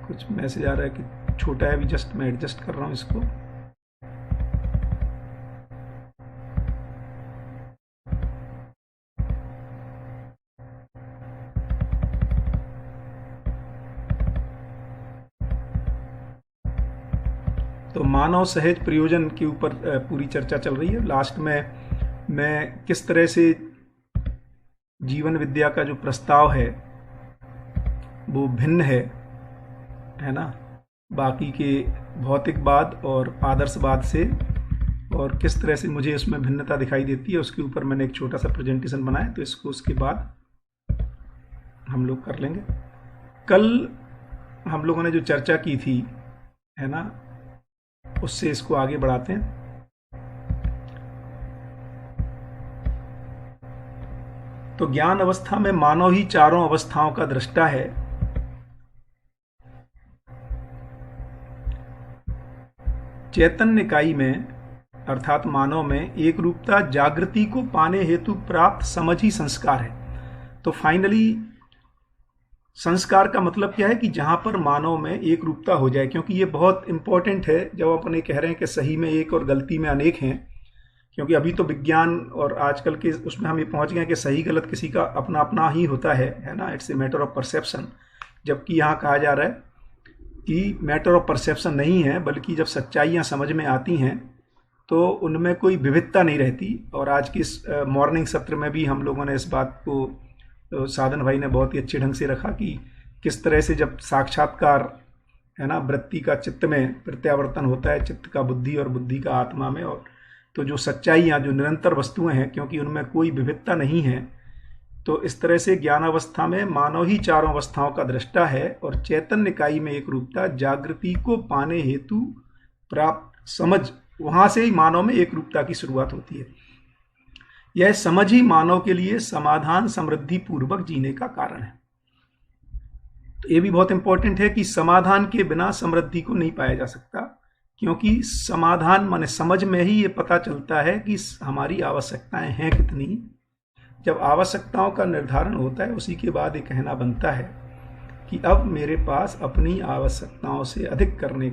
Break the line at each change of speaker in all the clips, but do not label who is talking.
कुछ मैसेज आ रहा है कि छोटा है, अभी जस्ट मैं एडजस्ट कर रहा हूँ इसको। तो मानव सहज प्रयोजन के ऊपर पूरी चर्चा चल रही है। लास्ट में मैं किस तरह से जीवन विद्या का जो प्रस्ताव है वो भिन्न है ना, बाकी के भौतिकवाद और आदर्शवाद से, और किस तरह से मुझे उसमें भिन्नता दिखाई देती है, उसके ऊपर मैंने एक छोटा सा प्रेजेंटेशन बनाया। तो इसको उसके बाद हम लोग कर लेंगे। कल हम लोगों ने जो चर्चा की थी, है ना, उससे इसको आगे बढ़ाते हैं। तो ज्ञान अवस्था में मानव ही चारों अवस्थाओं का दृष्टा है। चैतन्य इकाई में अर्थात मानव में एक रूपता जागृति को पाने हेतु प्राप्त समझ ही संस्कार है। तो फाइनली संस्कार का मतलब क्या है कि जहां पर मानव में एक रूपता हो जाए, क्योंकि ये बहुत इंपॉर्टेंट है जब अपन ये कह रहे हैं कि सही में एक और गलती में अनेक हैं। क्योंकि अभी तो विज्ञान और आजकल के उसमें हम ये पहुंच गए कि सही गलत किसी का अपना अपना ही होता है ना, it's a matter of perception. जबकि यहाँ कहा जा रहा है कि मैटर ऑफ परसेप्शन नहीं है, बल्कि जब सच्चाइयाँ समझ में आती हैं तो उनमें कोई विविधता नहीं रहती। और आज की इस मॉर्निंग सत्र में भी हम लोगों ने इस बात को साधन भाई ने बहुत ही अच्छे ढंग से रखा कि किस तरह से जब साक्षात्कार, है ना, वृत्ति का चित्त में प्रत्यावर्तन होता है, चित्त का बुद्धि और बुद्धि का आत्मा में, और तो जो सच्चाइयाँ, जो निरंतर वस्तुएं हैं, क्योंकि उनमें कोई विविधता नहीं है, तो इस तरह से ज्ञान अवस्था में मानव ही चारों अवस्थाओं का दृष्टा है। और चैतन्य इकाई में एक रूपता जागृति को पाने हेतु प्राप्त समझ, वहां से ही मानव में एक रूपता की शुरुआत होती है। यह समझ ही मानव के लिए समाधान समृद्धि पूर्वक जीने का कारण है। तो ये भी बहुत इंपॉर्टेंट है कि समाधान के बिना समृद्धि को नहीं पाया जा सकता, क्योंकि समाधान माने समझ में ही ये पता चलता है कि हमारी आवश्यकताएं हैं कितनी। जब आवश्यकताओं का निर्धारण होता है, उसी के बाद ये कहना बनता है कि अब मेरे पास अपनी आवश्यकताओं से अधिक करने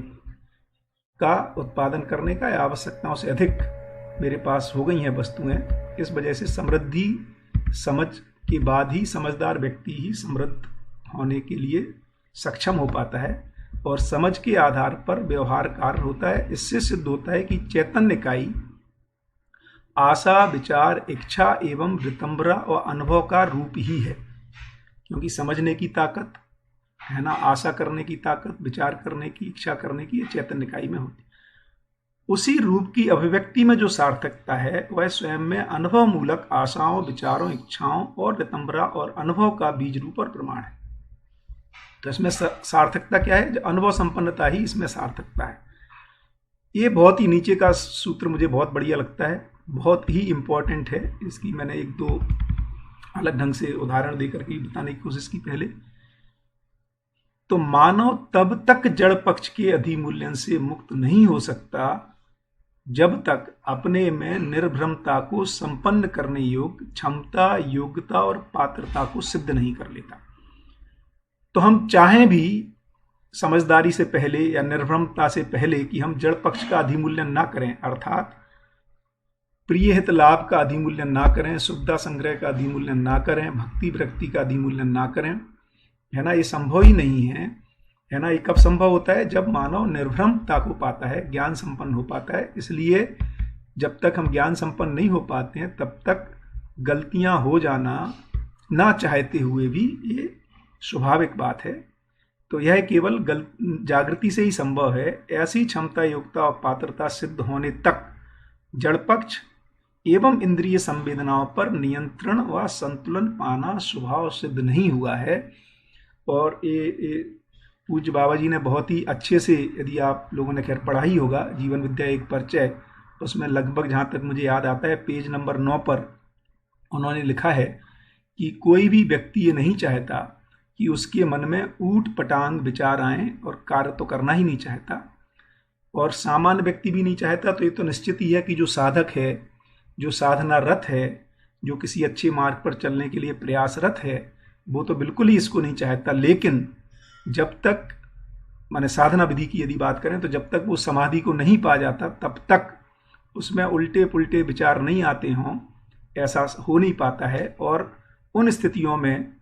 का, उत्पादन करने का, या आवश्यकताओं से अधिक मेरे पास हो गई हैं वस्तुएं। इस वजह से समृद्धि समझ के बाद ही समझदार व्यक्ति ही समृद्ध होने के लिए सक्षम हो पाता है, और समझ के आधार पर व्यवहार कार्य होता है। इससे सिद्ध होता है कि चैतन्य इकाई आशा, विचार, इच्छा एवं वृतंबरा और अनुभव का रूप ही है। क्योंकि समझने की ताकत, है ना, आशा करने की ताकत, विचार करने की, इच्छा करने की, ये चैतन्य इकाई में होती है। उसी रूप की अभिव्यक्ति में जो सार्थकता है वह स्वयं में अनुभव मूलक आशाओं, विचारों, इच्छाओं और वितंबरा और अनुभव का बीज रूप और प्रमाण है। तो इसमें सार्थकता क्या है? अनुभव संपन्नता ही इसमें सार्थकता है। ये बहुत ही नीचे का सूत्र मुझे बहुत बढ़िया लगता है, बहुत ही इंपॉर्टेंट है। इसकी मैंने एक दो अलग ढंग से उदाहरण देकर के बताने की कोशिश की पहले। तो मानव तब तक जड़ पक्ष के अधिमूल्यन से मुक्त नहीं हो सकता जब तक अपने में निर्भ्रमता को संपन्न करने योग्य क्षमता, योग्यता और पात्रता को सिद्ध नहीं कर लेता। तो हम चाहें भी समझदारी से पहले या निर्भ्रमता से पहले कि हम जड़ पक्ष का अधिमूल्यन ना करें, अर्थात प्रिय हित लाभ का अधिमूल्यन ना करें, सुविधा संग्रह का अधिमूल्यन ना करें, भक्ति विरक्ति का अधिमूल्यन ना करें, है ना, ये संभव ही नहीं है ना। ये कब संभव होता है? जब मानव निर्भ्रमता को पाता है, ज्ञान संपन्न हो पाता है। इसलिए जब तक हम ज्ञान संपन्न नहीं हो पाते हैं तब तक गलतियां हो जाना ना चाहते हुए भी ये स्वाभाविक बात है। तो यह केवल जागृति से ही संभव है। ऐसी क्षमता, योग्यता और पात्रता सिद्ध होने तक जड़ पक्ष एवं इंद्रिय संवेदनाओं पर नियंत्रण व संतुलन पाना स्वभाव सिद्ध नहीं हुआ है। और ये पूज्य बाबा जी ने बहुत ही अच्छे से, यदि आप लोगों ने खैर पढ़ा ही होगा, जीवन विद्या एक परिचय, उसमें लगभग जहाँ तक मुझे याद आता है पेज नंबर 9 पर उन्होंने लिखा है कि कोई भी व्यक्ति ये नहीं चाहता कि उसके मन में ऊट पटांग विचार आए, और कार्य तो करना ही नहीं चाहता, और सामान्य व्यक्ति भी नहीं चाहता। तो ये तो निश्चित ही है कि जो साधक है, जो साधना रत है, जो किसी अच्छे मार्ग पर चलने के लिए प्रयासरत है, वो तो बिल्कुल ही इसको नहीं चाहता। लेकिन जब तक माने साधना विधि की यदि बात करें तो जब तक वो समाधि को नहीं पा जाता तब तक उसमें उल्टे पुल्टे विचार नहीं आते हों, ऐसा हो नहीं पाता है। और उन स्थितियों में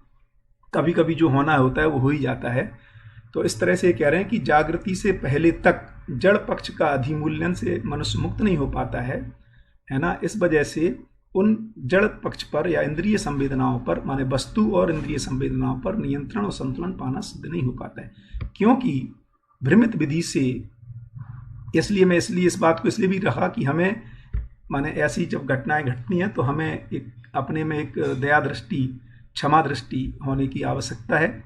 कभी कभी जो होना होता है वो हो ही जाता है। तो इस तरह से कह रहे हैं कि जागृति से पहले तक जड़ पक्ष का अधिमूल्यन से मनुष्य मुक्त नहीं हो पाता है ना। इस वजह से उन जड़ पक्ष पर या इंद्रिय संवेदनाओं पर, माने वस्तु और इंद्रिय संवेदनाओं पर नियंत्रण और संतुलन पाना सिद्ध नहीं हो पाता है, क्योंकि भ्रमित विधि से। इसलिए इस बात को इसलिए भी रखा कि हमें, माने ऐसी जब घटनाएं घटती हैं तो हमें एक अपने में एक दया दृष्टि, क्षमा दृष्टि होने की आवश्यकता है,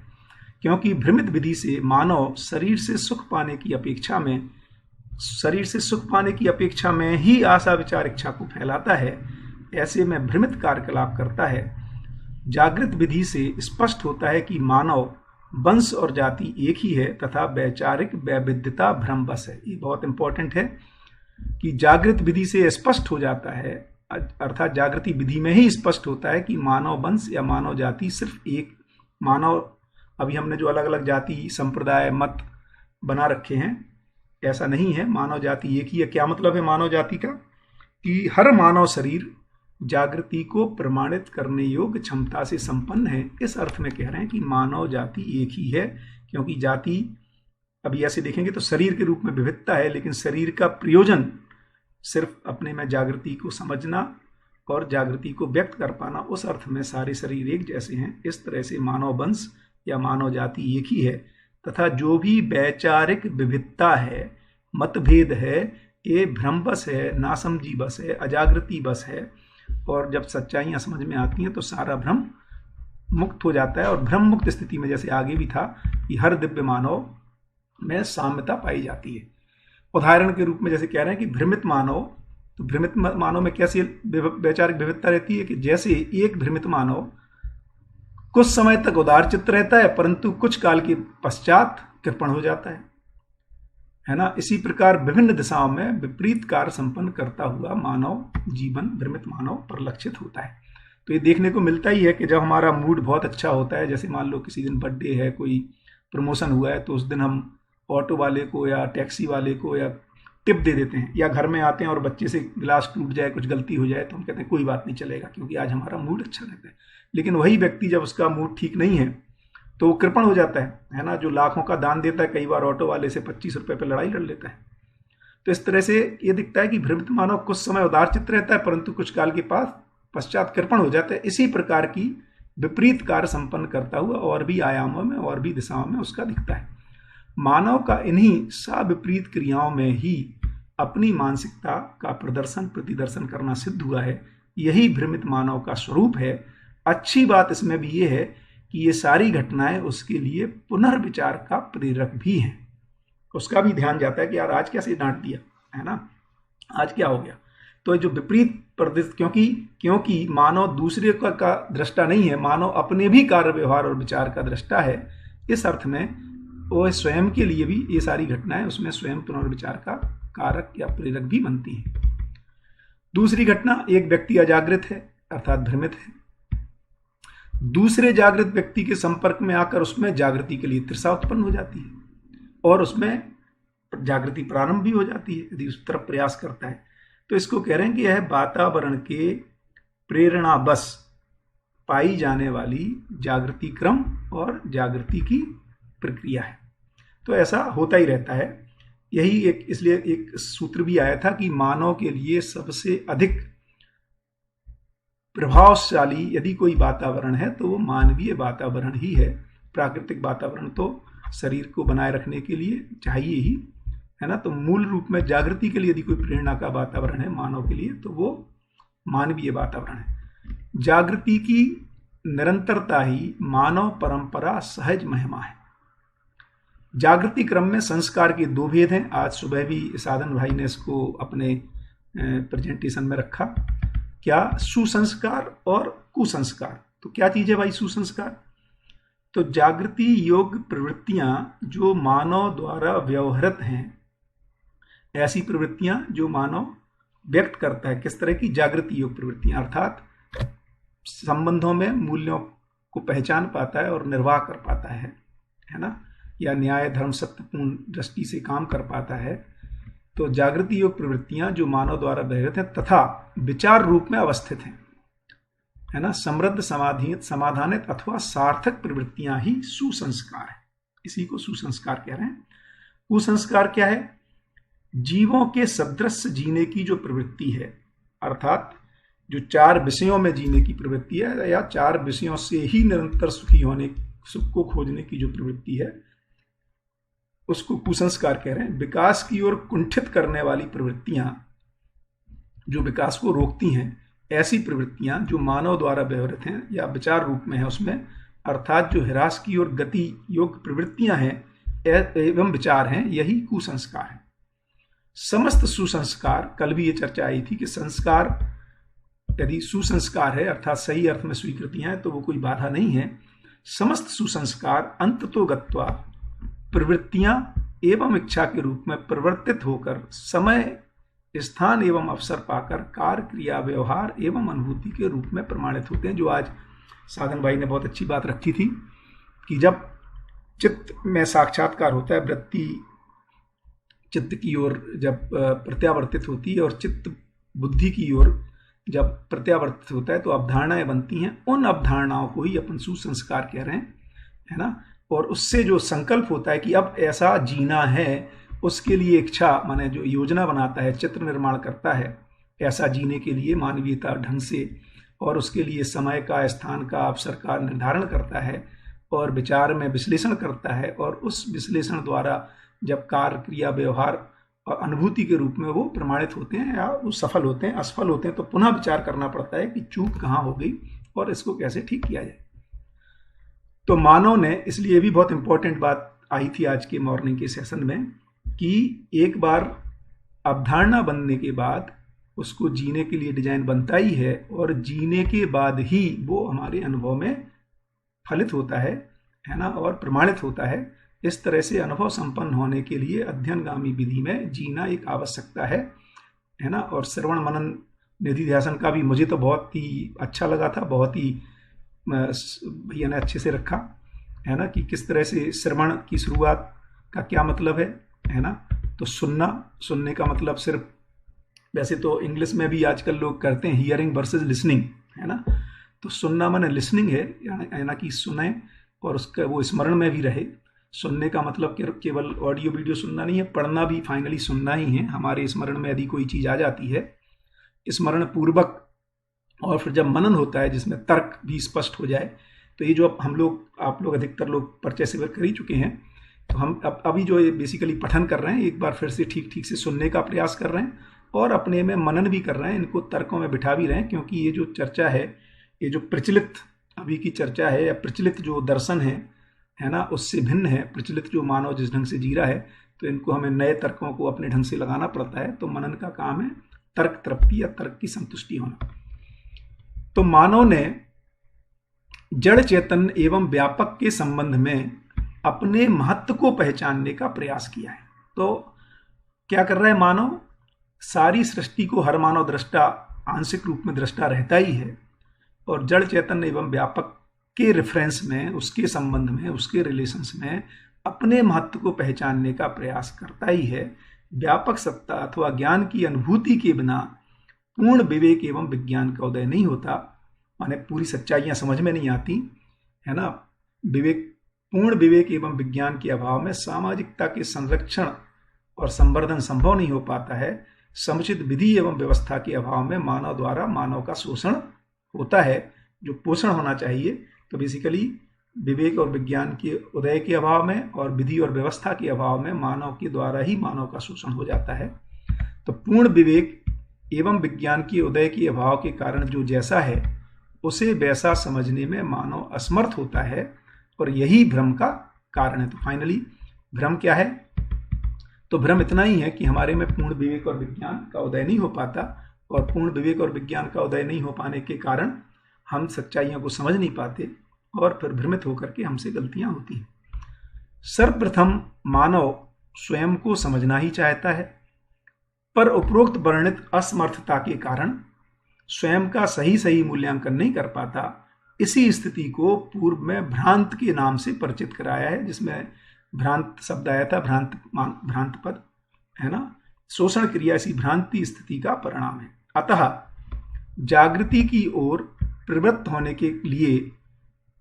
क्योंकि भ्रमित विधि से मानव शरीर से सुख पाने की अपेक्षा में ही आशा विचार इच्छा को फैलाता है। ऐसे में भ्रमित कार्यकलाप करता है। जागृत विधि से स्पष्ट होता है कि मानव वंश और जाति एक ही है तथा वैचारिक वैविध्यता भ्रमवश है। ये बहुत इंपॉर्टेंट है कि जागृत विधि से स्पष्ट हो जाता है, अर्थात जागृति विधि में ही स्पष्ट होता है कि मानव वंश या मानव जाति सिर्फ एक मानव। अभी हमने जो अलग अलग जाति संप्रदाय मत बना रखे हैं, ऐसा नहीं है, मानव जाति एक ही है। क्या मतलब है मानव जाति का? कि हर मानव शरीर जागृति को प्रमाणित करने योग्य क्षमता से संपन्न है। इस अर्थ में कह रहे हैं कि मानव जाति एक ही है, क्योंकि जाति अभी ऐसे देखेंगे तो शरीर के रूप में विविधता है, लेकिन शरीर का प्रयोजन सिर्फ अपने में जागृति को समझना और जागृति को व्यक्त कर पाना, उस अर्थ में सारे शरीर एक जैसे हैं। इस तरह से मानव वंश या मानव जाति एक ही है तथा जो भी वैचारिक विविधता है, मतभेद है, ये भ्रमवश है, नासमझी बस है, अजागृति बस है। और जब सच्चाइयां समझ में आती हैं तो सारा भ्रम मुक्त हो जाता है। और भ्रम मुक्त स्थिति में, जैसे आगे भी था, कि हर दिव्य मानव में साम्यता पाई जाती है। उदाहरण के रूप में जैसे कह रहे हैं कि भ्रमित मानव, तो भ्रमित मानव में कैसी वैचारिक विविधता रहती है कि जैसे एक भ्रमित मानव कुछ समय तक उदार चित्त रहता है, परंतु कुछ काल के पश्चात कृपण हो जाता है ना। इसी प्रकार विभिन्न दिशाओं में विपरीत कार्य संपन्न करता हुआ मानव जीवन भ्रमित मानव परिलक्षित होता है। तो ये देखने को मिलता ही है कि जब हमारा मूड बहुत अच्छा होता है, जैसे मान लो किसी दिन बर्थडे है, कोई प्रमोशन हुआ है, तो उस दिन हम ऑटो वाले को या टैक्सी वाले को या टिप दे देते हैं, या घर में आते हैं और बच्चे से गिलास टूट जाए, कुछ गलती हो जाए, तो हम कहते हैं कोई बात नहीं, चलेगा, क्योंकि आज हमारा मूड अच्छा रहता है। लेकिन वही व्यक्ति जब उसका मूड ठीक नहीं है तो वो कृपण हो जाता है ना। जो लाखों का दान देता है, कई बार ऑटो वाले से 25 रुपए पे लड़ाई लड़ लेता है। तो इस तरह से ये दिखता है कि भ्रमित मानव कुछ समय उदार चित्त रहता है, परंतु कुछ काल के पश्चात कृपण हो जाता है। इसी प्रकार की विपरीत कार्य संपन्न करता हुआ और भी आयामों में और भी दिशाओं में उसका दिखता है। मानव का इन्हीं विपरीत क्रियाओं में ही अपनी मानसिकता का प्रदर्शन प्रतिदर्शन करना सिद्ध हुआ है। यही भ्रमित मानव का स्वरूप है। अच्छी बात इसमें भी ये है कि ये सारी घटनाएं उसके लिए पुनर्विचार का प्रेरक भी हैं। उसका भी ध्यान जाता है कि यार आज कैसे डांट दिया, है ना, आज क्या हो गया। तो जो विपरीत क्योंकि मानव दूसरे का दृष्टा नहीं है, मानव अपने भी कार्य व्यवहार और विचार का दृष्टा है। इस अर्थ में वो स्वयं के लिए भी ये सारी घटनाएं उसमें स्वयं पुनर्विचार का कारक या प्रेरक भी बनती हैं। दूसरी घटना, एक व्यक्ति अजागृत है अर्थात भ्रमित है, दूसरे जागृत व्यक्ति के संपर्क में आकर उसमें जागृति के लिए तृषा उत्पन्न हो जाती है और उसमें जागृति प्रारंभ भी हो जाती है यदि उस तरफ प्रयास करता है। तो इसको कह रहे हैं कि यह वातावरण के प्रेरणा बस पाई जाने वाली जागृति क्रम और जागृति की प्रक्रिया है। तो ऐसा होता ही रहता है। यही इसलिए एक सूत्र भी आया था कि मानव के लिए सबसे अधिक प्रभावशाली यदि कोई वातावरण है तो वो मानवीय वातावरण ही है। प्राकृतिक वातावरण तो शरीर को बनाए रखने के लिए चाहिए ही, है ना। तो मूल रूप में जागृति के लिए यदि कोई प्रेरणा का वातावरण है मानव के लिए तो वो मानवीय वातावरण है। जागृति की निरंतरता ही मानव परंपरा सहज महिमा है। जागृति क्रम में संस्कार के दो भेद हैं। आज सुबह भी साधन भाई ने इसको अपने प्रेजेंटेशन में रखा। क्या? सुसंस्कार और कुसंस्कार। तो क्या चीज है भाई सुसंस्कार? तो जागृति योग प्रवृत्तियां जो मानव द्वारा व्यवहृत हैं, ऐसी प्रवृत्तियां जो मानव व्यक्त करता है। किस तरह की? जागृति योग प्रवृत्तियां, अर्थात संबंधों में मूल्यों को पहचान पाता है और निर्वाह कर पाता है ना। या न्याय धर्म सत्यपूर्ण दृष्टि से काम कर पाता है, तो जागृति योग प्रवृत्तियां जो मानव द्वारा व्यवहृत हैं तथा विचार रूप में अवस्थित हैं, है ना, समृद्ध समाधानित अथवा सार्थक प्रवृत्तियां ही सुसंस्कार है। इसी को सुसंस्कार कह रहे हैं। कुसंस्कार क्या है? जीवों के सदृश जीने की जो प्रवृत्ति है, अर्थात जो 4 विषयों में जीने की प्रवृत्ति है या 4 विषयों से ही निरंतर सुख को खोजने की जो प्रवृत्ति है, उसको कुसंस्कार कह रहे हैं। विकास की ओर कुंठित करने वाली प्रवृत्तियां, जो विकास को रोकती हैं, ऐसी प्रवृत्तियां जो मानव द्वारा व्यवहृत हैं या विचार रूप में है उसमें, अर्थात जो ह्रास की ओर गति योग प्रवृत्तियां हैं एवं विचार हैं, यही कुसंस्कार है। समस्त सुसंस्कार, कल भी ये चर्चा आई थी कि संस्कार यदि सुसंस्कार है अर्थात सही अर्थ में स्वीकृतियां हैं तो वो कोई बाधा नहीं है। समस्त सुसंस्कार अंततो गत्वा प्रवृत्तियां एवं इच्छा के रूप में परिवर्तित होकर समय स्थान एवं अवसर पाकर कार्य क्रिया व्यवहार एवं अनुभूति के रूप में प्रमाणित होते हैं। जो आज साधन भाई ने बहुत अच्छी बात रखी थी कि जब चित्त में साक्षात्कार होता है, वृत्ति चित्त की ओर जब प्रत्यावर्तित होती है और चित्त बुद्धि की ओर जब प्रत्यावर्तित होता है तो अवधारणाएं बनती हैं। उन अवधारणाओं को ही अपन सुसंस्कार कह रहे हैं, है ना। और उससे जो संकल्प होता है कि अब ऐसा जीना है, उसके लिए इच्छा माने जो योजना बनाता है, चित्र निर्माण करता है ऐसा जीने के लिए मानवीयता ढंग से, और उसके लिए समय का, स्थान का, अवसर का निर्धारण करता है और विचार में विश्लेषण करता है, और उस विश्लेषण द्वारा जब कार्य क्रिया व्यवहार और अनुभूति के रूप में वो प्रमाणित होते हैं या वो सफल होते हैं, असफल होते हैं, तो पुनः विचार करना पड़ता है कि चूक कहाँ हो गई और इसको कैसे ठीक किया जाए। तो मानव ने, इसलिए ये भी बहुत इंपॉर्टेंट बात आई थी आज के मॉर्निंग के सेशन में कि एक बार अवधारणा बनने के बाद उसको जीने के लिए डिजाइन बनता ही है, और जीने के बाद ही वो हमारे अनुभव में फलित होता है ना, और प्रमाणित होता है। इस तरह से अनुभव संपन्न होने के लिए अध्ययनगामी विधि में जीना एक आवश्यकता है ना। और श्रवण मनन निधिध्यासन का भी मुझे तो बहुत ही अच्छा लगा था, बहुत ही भैया ने अच्छे से रखा है ना, कि किस तरह से श्रवण की शुरुआत का क्या मतलब है ना। तो सुनने का मतलब सिर्फ, वैसे तो इंग्लिश में भी आजकल लोग करते हैं हियरिंग वर्सेस लिसनिंग, है ना। तो सुनना माने लिसनिंग है ना, कि सुने और उसका वो स्मरण में भी रहे। सुनने का मतलब केवल ऑडियो वीडियो सुनना नहीं है, पढ़ना भी फाइनली सुनना ही है। हमारे स्मरण में यदि कोई चीज़ आ जाती है स्मरण पूर्वक, और फिर जब मनन होता है जिसमें तर्क भी स्पष्ट हो जाए, तो ये जो आप लोग अधिकतर लोग परिचय से कर ही चुके हैं, तो हम अभी जो ये बेसिकली पठन कर रहे हैं, एक बार फिर से ठीक से सुनने का प्रयास कर रहे हैं और अपने में मनन भी कर रहे हैं, इनको तर्कों में बिठा भी रहे हैं। क्योंकि ये जो चर्चा है, ये जो प्रचलित अभी की चर्चा है या प्रचलित जो दर्शन है ना, उससे भिन्न है। प्रचलित जो मानव जिस ढंग से जी रहा है, तो इनको हमें नए तर्कों को अपने ढंग से लगाना पड़ता है। तो मनन का काम है तर्क तृप्ति या तर्क की संतुष्टि होना। तो मानव ने जड़ चेतन एवं व्यापक के संबंध में अपने महत्व को पहचानने का प्रयास किया है। तो क्या कर रहा है मानव? सारी सृष्टि को हर मानव दृष्टा आंशिक रूप में दृष्टा रहता ही है, और जड़ चेतन एवं व्यापक के रेफरेंस में, उसके संबंध में, उसके रिलेशंस में अपने महत्व को पहचानने का प्रयास करता ही है। व्यापक सत्ता अथवा ज्ञान की अनुभूति के बिना पूर्ण विवेक एवं विज्ञान का उदय नहीं होता, माने पूरी सच्चाइयां समझ में नहीं आती, है ना। पूर्ण विवेक एवं विज्ञान के अभाव में सामाजिकता के संरक्षण और संवर्धन संभव नहीं हो पाता है। समुचित विधि एवं व्यवस्था के अभाव में मानव द्वारा मानव का शोषण होता है, जो पोषण होना चाहिए। तो बेसिकली विवेक और विज्ञान के उदय के अभाव में और विधि और व्यवस्था के अभाव में मानव के द्वारा ही मानव का शोषण हो जाता है। तो पूर्ण विवेक एवं विज्ञान के उदय के अभाव के कारण जो जैसा है उसे वैसा समझने में मानव असमर्थ होता है, और यही भ्रम का कारण है। तो फाइनली भ्रम क्या है? तो भ्रम इतना ही है कि हमारे में पूर्ण विवेक और विज्ञान का उदय नहीं हो पाता, और पूर्ण विवेक और विज्ञान का उदय नहीं हो पाने के कारण हम सच्चाइयों को समझ नहीं पाते, और फिर भ्रमित होकर के हमसे गलतियां होती हैं। सर्वप्रथम मानव स्वयं को समझना ही चाहता है, पर उपरोक्त वर्णित असमर्थता के कारण स्वयं का सही मूल्यांकन नहीं कर पाता। इसी स्थिति को पूर्व में भ्रांत के नाम से परिचित कराया है, जिसमें भ्रांत शब्द आया था, भ्रांत पद, है ना। शोषण क्रिया इसी भ्रांति स्थिति का परिणाम है। अतः जागृति की ओर प्रवृत्त होने के लिए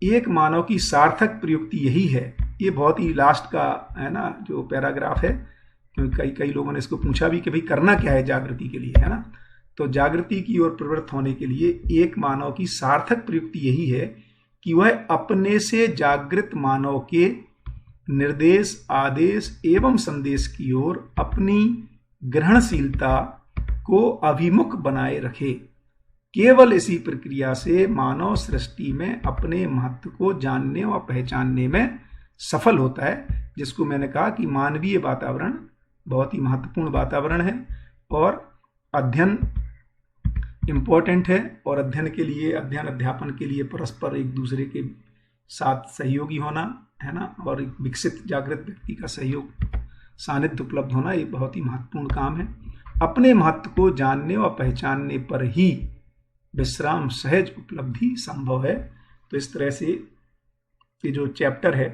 एक मानव की सार्थक प्रयुक्ति यही है। ये बहुत ही लास्ट का है ना जो पैराग्राफ है, क्योंकि कई लोगों ने इसको पूछा भी कि भाई करना क्या है जागृति के लिए, है ना। तो जागृति की ओर प्रवृत्त होने के लिए एक मानव की सार्थक प्रयुक्ति यही है कि वह अपने से जागृत मानव के निर्देश, आदेश एवं संदेश की ओर अपनी ग्रहणशीलता को अभिमुख बनाए रखे। केवल इसी प्रक्रिया से मानव सृष्टि में अपने महत्व को जानने और पहचानने में सफल होता है, जिसको मैंने कहा कि मानवीय वातावरण बहुत ही महत्वपूर्ण वातावरण है और अध्ययन इम्पोर्टेंट है। और अध्ययन के लिए, अध्ययन अध्यापन के लिए परस्पर एक दूसरे के साथ सहयोगी होना, है ना, और एक विकसित जागृत व्यक्ति का सहयोग, सानिध्य उपलब्ध होना, ये बहुत ही महत्वपूर्ण काम है। अपने महत्व को जानने और पहचानने पर ही विश्राम सहज उपलब्धि संभव है। तो इस तरह से ये जो चैप्टर है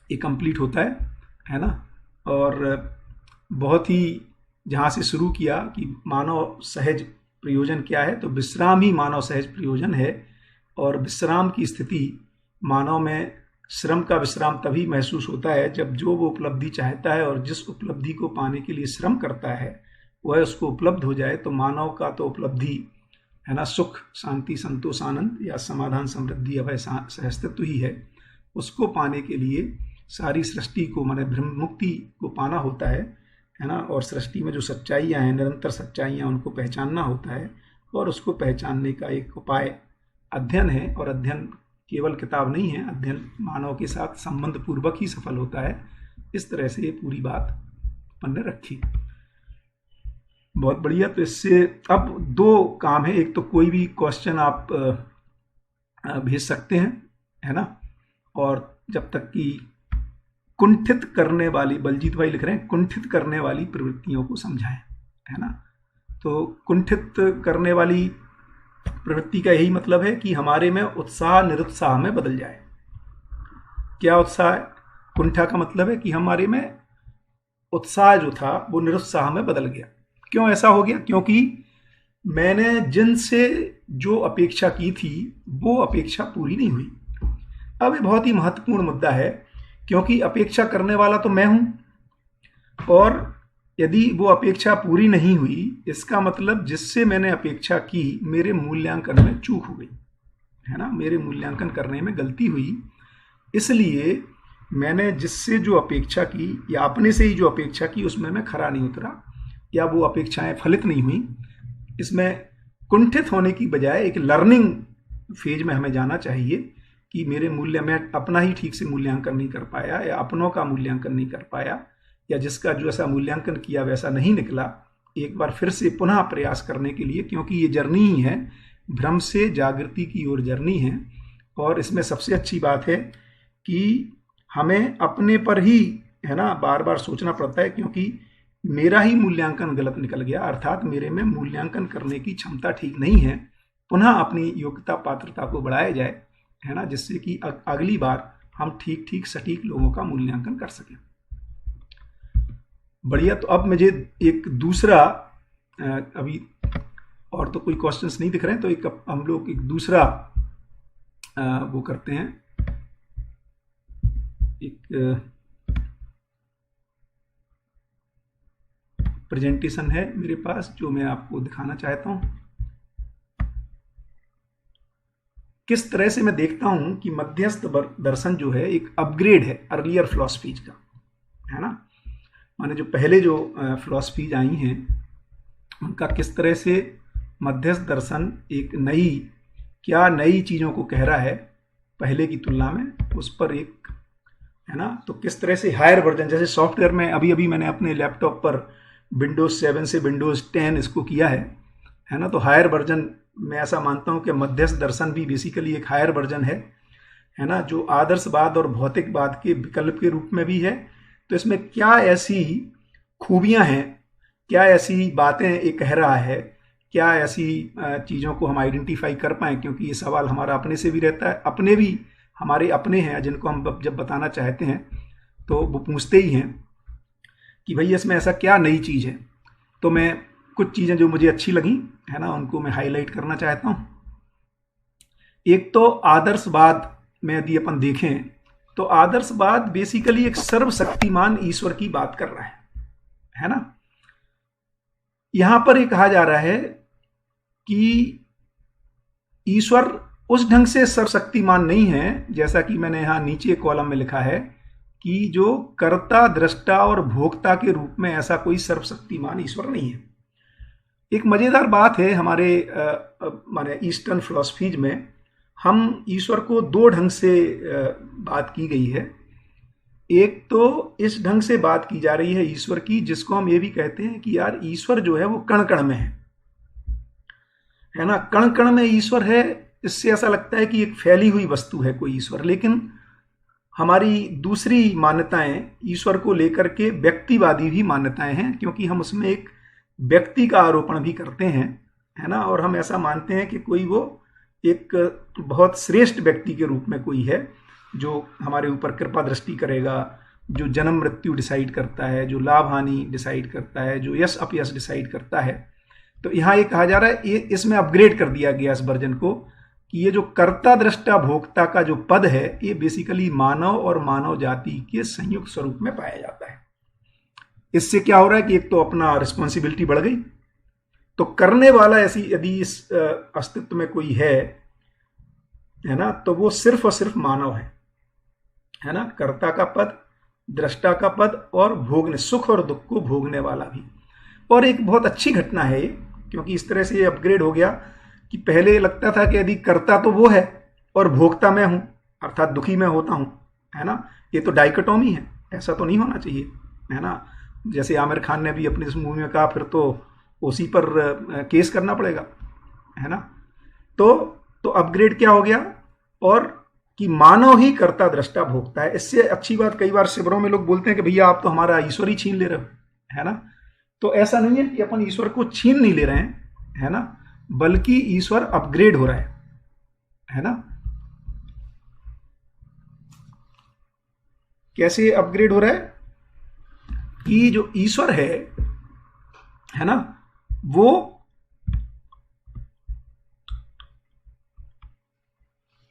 ये कंप्लीट होता है ना। और बहुत ही जहाँ से शुरू किया कि मानव सहज प्रयोजन क्या है, तो विश्राम ही मानव सहज प्रयोजन है। और विश्राम की स्थिति मानव में श्रम का विश्राम तभी महसूस होता है जब जो वो उपलब्धि चाहता है और जिस उपलब्धि को पाने के लिए श्रम करता है वह उसको उपलब्ध हो जाए। तो मानव का तो उपलब्धि है ना सुख, शांति, संतोष, आनंद या समाधान, समृद्धि, अभय, सहस्तित्व ही है। उसको पाने के लिए सारी सृष्टि को, माने ब्रह्म मुक्ति को पाना होता है ना। और सृष्टि में जो सच्चाइयाँ हैं, निरंतर सच्चाइयाँ, उनको पहचानना होता है। और उसको पहचानने का एक उपाय अध्ययन है। और अध्ययन केवल किताब नहीं है, अध्ययन मानव के साथ संबंध पूर्वक ही सफल होता है। इस तरह से ये पूरी बात अपन ने रखी। बहुत बढ़िया। तो इससे अब दो काम है। एक तो कोई भी क्वेश्चन आप भेज सकते हैं, है ना। और जब तक कि कुंठित करने वाली, बलजीत भाई लिख रहे हैं, कुंठित करने वाली प्रवृत्तियों को समझाएं, है ना। तो कुंठित करने वाली प्रवृत्ति का यही मतलब है कि हमारे में उत्साह निरुत्साह में बदल जाए। क्या उत्साह? कुंठा का मतलब है कि हमारे में उत्साह जो था वो निरुत्साह में बदल गया। क्यों ऐसा हो गया? क्योंकि मैंने जिनसे जो अपेक्षा की थी वो अपेक्षा पूरी नहीं हुई। अब ये बहुत ही महत्वपूर्ण मुद्दा है, क्योंकि अपेक्षा करने वाला तो मैं हूं। और यदि वो अपेक्षा पूरी नहीं हुई, इसका मतलब जिससे मैंने अपेक्षा की मेरे मूल्यांकन में चूक हो गई, है ना, मेरे मूल्यांकन करने में गलती हुई। इसलिए मैंने जिससे जो अपेक्षा की या अपने से ही जो अपेक्षा की उसमें मैं खरा नहीं उतरा, या वो अपेक्षाएं फलित नहीं हुई। इसमें कुंठित होने की बजाय एक लर्निंग फेज में हमें जाना चाहिए कि मेरे मूल्य में अपना ही ठीक से मूल्यांकन नहीं कर पाया, या अपनों का मूल्यांकन नहीं कर पाया, या जिसका जो ऐसा मूल्यांकन किया वैसा नहीं निकला। एक बार फिर से पुनः प्रयास करने के लिए, क्योंकि ये जर्नी ही है, भ्रम से जागृति की ओर जर्नी है। और इसमें सबसे अच्छी बात है कि हमें अपने पर ही, है ना, बार बार सोचना पड़ता है, क्योंकि मेरा ही मूल्यांकन गलत निकल गया, अर्थात मेरे में मूल्यांकन करने की क्षमता ठीक नहीं है। पुनः अपनी योग्यता पात्रता को बढ़ाया जाए, है ना, जिससे कि अगली बार हम ठीक सटीक लोगों का मूल्यांकन कर सकें। बढ़िया। तो अब मुझे एक दूसरा, अभी और तो कोई क्वेश्चंस नहीं दिख रहे हैं, तो एक हम लोग एक दूसरा वो करते हैं। एक प्रेजेंटेशन है मेरे पास जो मैं आपको दिखाना चाहता हूं। किस तरह से मैं देखता हूं कि मध्यस्थ दर्शन जो है एक अपग्रेड है अर्लियर फिलॉसफीज का, है ना। माने जो पहले जो फिलॉसफीज आई हैं उनका किस तरह से मध्यस्थ दर्शन एक नई चीज़ों को कह रहा है पहले की तुलना में, उस पर एक, है ना। तो किस तरह से हायर वर्जन, जैसे सॉफ्टवेयर में अभी मैंने अपने लैपटॉप पर विंडोज़ 7 से विंडोज़ 10 इसको किया है ना। तो हायर वर्जन मैं ऐसा मानता हूँ कि मध्यस्थ दर्शन भी बेसिकली एक हायर वर्जन है ना, जो आदर्शवाद और भौतिकवाद के विकल्प के रूप में भी है। तो इसमें क्या ऐसी खूबियां हैं, क्या ऐसी बातें ये कह रहा है, क्या ऐसी चीज़ों को हम आइडेंटिफाई कर पाएँ, क्योंकि ये सवाल हमारा अपने से भी रहता है, अपने भी हमारे अपने हैं जिनको हम जब बताना चाहते हैं तो वो पूछते ही हैं कि भाई इसमें ऐसा क्या नई चीज़ है। तो मैं कुछ चीज़ें जो मुझे अच्छी लगी है ना उनको मैं हाईलाइट करना चाहता हूँ। एक तो आदर्शवाद में यदि अपन देखें तो आदर्शवाद बेसिकली एक सर्वशक्तिमान ईश्वर की बात कर रहा है ना। यहां पर ये कहा जा रहा है कि ईश्वर उस ढंग से सर्वशक्तिमान नहीं है, जैसा कि मैंने यहां नीचे कॉलम में लिखा है कि जो कर्ता दृष्टा और भोक्ता के रूप में ऐसा कोई सर्वशक्तिमान ईश्वर नहीं है। एक मजेदार बात है हमारे माने ईस्टर्न फिलॉसफीज में हम ईश्वर को दो ढंग से बात की गई है। एक तो इस ढंग से बात की जा रही है ईश्वर की जिसको हम ये भी कहते हैं कि यार ईश्वर जो है वो कण कण में है ना, कण कण में ईश्वर है। इससे ऐसा लगता है कि एक फैली हुई वस्तु है कोई ईश्वर। लेकिन हमारी दूसरी मान्यताएं ईश्वर को लेकर के व्यक्तिवादी भी मान्यताएं हैं, क्योंकि हम उसमें एक व्यक्ति का आरोपण भी करते हैं है ना। और हम ऐसा मानते हैं कि कोई वो एक बहुत श्रेष्ठ व्यक्ति के रूप में कोई है जो हमारे ऊपर कृपा दृष्टि करेगा, जो जन्म मृत्यु डिसाइड करता है, जो लाभ हानि डिसाइड करता है, जो यश अपयश डिसाइड करता है। तो यहाँ ये कहा जा रहा है, ये इसमें अपग्रेड कर दिया गया इस वर्जन को कि ये जो कर्ता दृष्टा भोक्ता का जो पद है ये बेसिकली मानव और मानव जाति के संयुक्त स्वरूप में पाया जाता है। इससे क्या हो रहा है कि एक तो अपना रिस्पॉन्सिबिलिटी बढ़ गई, तो करने वाला ऐसी यदि इस अस्तित्व में कोई है ना, तो वो सिर्फ और सिर्फ मानव है ना। कर्ता का पद, दृष्टा का पद और भोगने, सुख और दुख को भोगने वाला भी। और एक बहुत अच्छी घटना है क्योंकि इस तरह से ये अपग्रेड हो गया कि पहले लगता था कि यदि कर्ता तो वो है और भोक्ता मैं हूं, अर्थात दुखी मैं होता हूं, है ना। ये तो डाइकोटोमी है, ऐसा तो नहीं होना चाहिए, है ना। जैसे आमिर खान ने भी अपनी इस मूवी में कहा फिर तो उसी पर केस करना पड़ेगा, है ना। तो अपग्रेड क्या हो गया और कि मानव ही कर्ता दृष्टा भोगता है। इससे अच्छी बात कई बार शिविरों में लोग बोलते हैं कि भैया आप तो हमारा ईश्वर ही छीन ले रहे हो, है ना। तो ऐसा नहीं है कि अपन ईश्वर को छीन नहीं ले रहे हैं, है ना, बल्कि ईश्वर अपग्रेड हो रहा है ना। कैसे अपग्रेड हो रहा है कि जो ईश्वर है ना, वो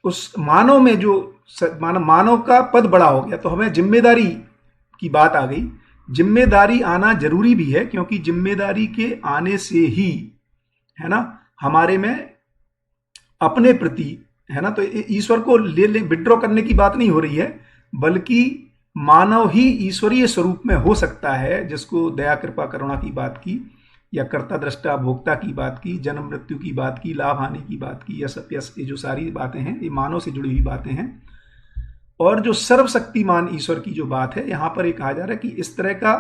उस मानव में जो मानव का पद बड़ा हो गया, तो हमें जिम्मेदारी की बात आ गई। जिम्मेदारी आना जरूरी भी है क्योंकि जिम्मेदारी के आने से ही है ना हमारे में अपने प्रति, है ना, तो ईश्वर को ले विड्रॉ करने की बात नहीं हो रही है, बल्कि मानव ही ईश्वरीय स्वरूप में हो सकता है, जिसको दया कृपा करुणा की बात की या कर्ता दृष्टा भोक्ता की बात की, जन्म मृत्यु की बात की, लाभ हानि की बात की, यश अपयश, ये जो सारी बातें हैं ये मानव से जुड़ी हुई बातें हैं। और जो सर्वशक्तिमान ईश्वर की जो बात है यहां पर ये कहा जा रहा है कि इस तरह का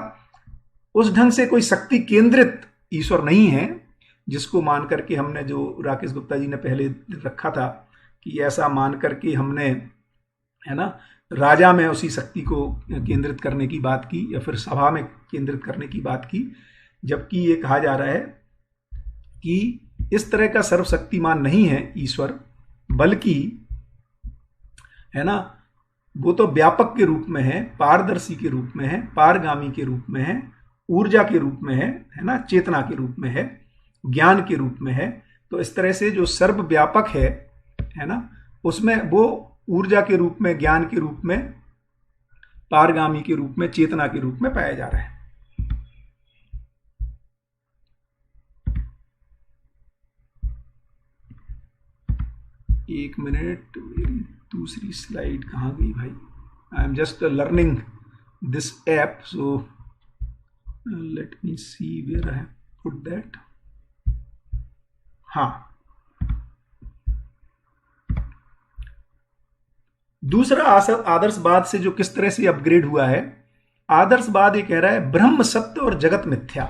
उस ढंग से कोई शक्ति केंद्रित ईश्वर नहीं है जिसको मान करके हमने, जो राकेश गुप्ता जी ने पहले रखा था कि ऐसा मान करके हमने, है ना, राजा में उसी शक्ति को केंद्रित करने की बात की या फिर सभा में केंद्रित करने की बात की। जबकि ये कहा जा रहा है कि इस तरह का सर्वशक्तिमान नहीं है ईश्वर, बल्कि, है ना, वो तो व्यापक के रूप में है, पारदर्शी के रूप में है, पारगामी के रूप में है, ऊर्जा के रूप में है ना, चेतना के रूप में है, ज्ञान के रूप में है। तो इस तरह से जो सर्वव्यापक है ना, उसमें वो ऊर्जा के रूप में, ज्ञान के रूप में, पारगामी के रूप में, चेतना के रूप में पाया जा रहा है। एक मिनट, मेरी दूसरी स्लाइड कहाँ गई भाई? I am just learning this app, so let me see where I have put that. हाँ, दूसरा आदर्शवाद से जो किस तरह से अपग्रेड हुआ है, आदर्शवाद ये कह रहा है ब्रह्म सत्य और जगत मिथ्या।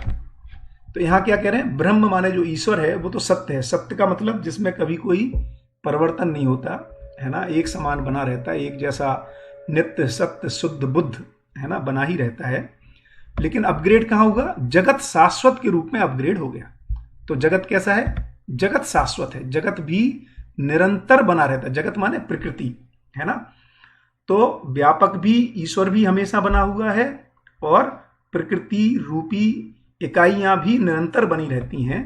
तो यहां क्या कह रहे हैं? ब्रह्म माने जो ईश्वर है वो तो सत्य है। सत्य का मतलब जिसमें कभी कोई परिवर्तन नहीं होता, है ना, एक समान बना रहता है, एक जैसा नित्य सत्य शुद्ध बुद्ध, है ना, बना ही रहता है। लेकिन अपग्रेड कहां होगा? जगत शाश्वत के रूप में अपग्रेड हो गया। तो जगत कैसा है? जगत शाश्वत है, जगत भी निरंतर बना रहता है। जगत माने प्रकृति, है ना। तो व्यापक भी, ईश्वर भी हमेशा बना हुआ है और प्रकृति रूपी इकाइयां भी निरंतर बनी रहती हैं,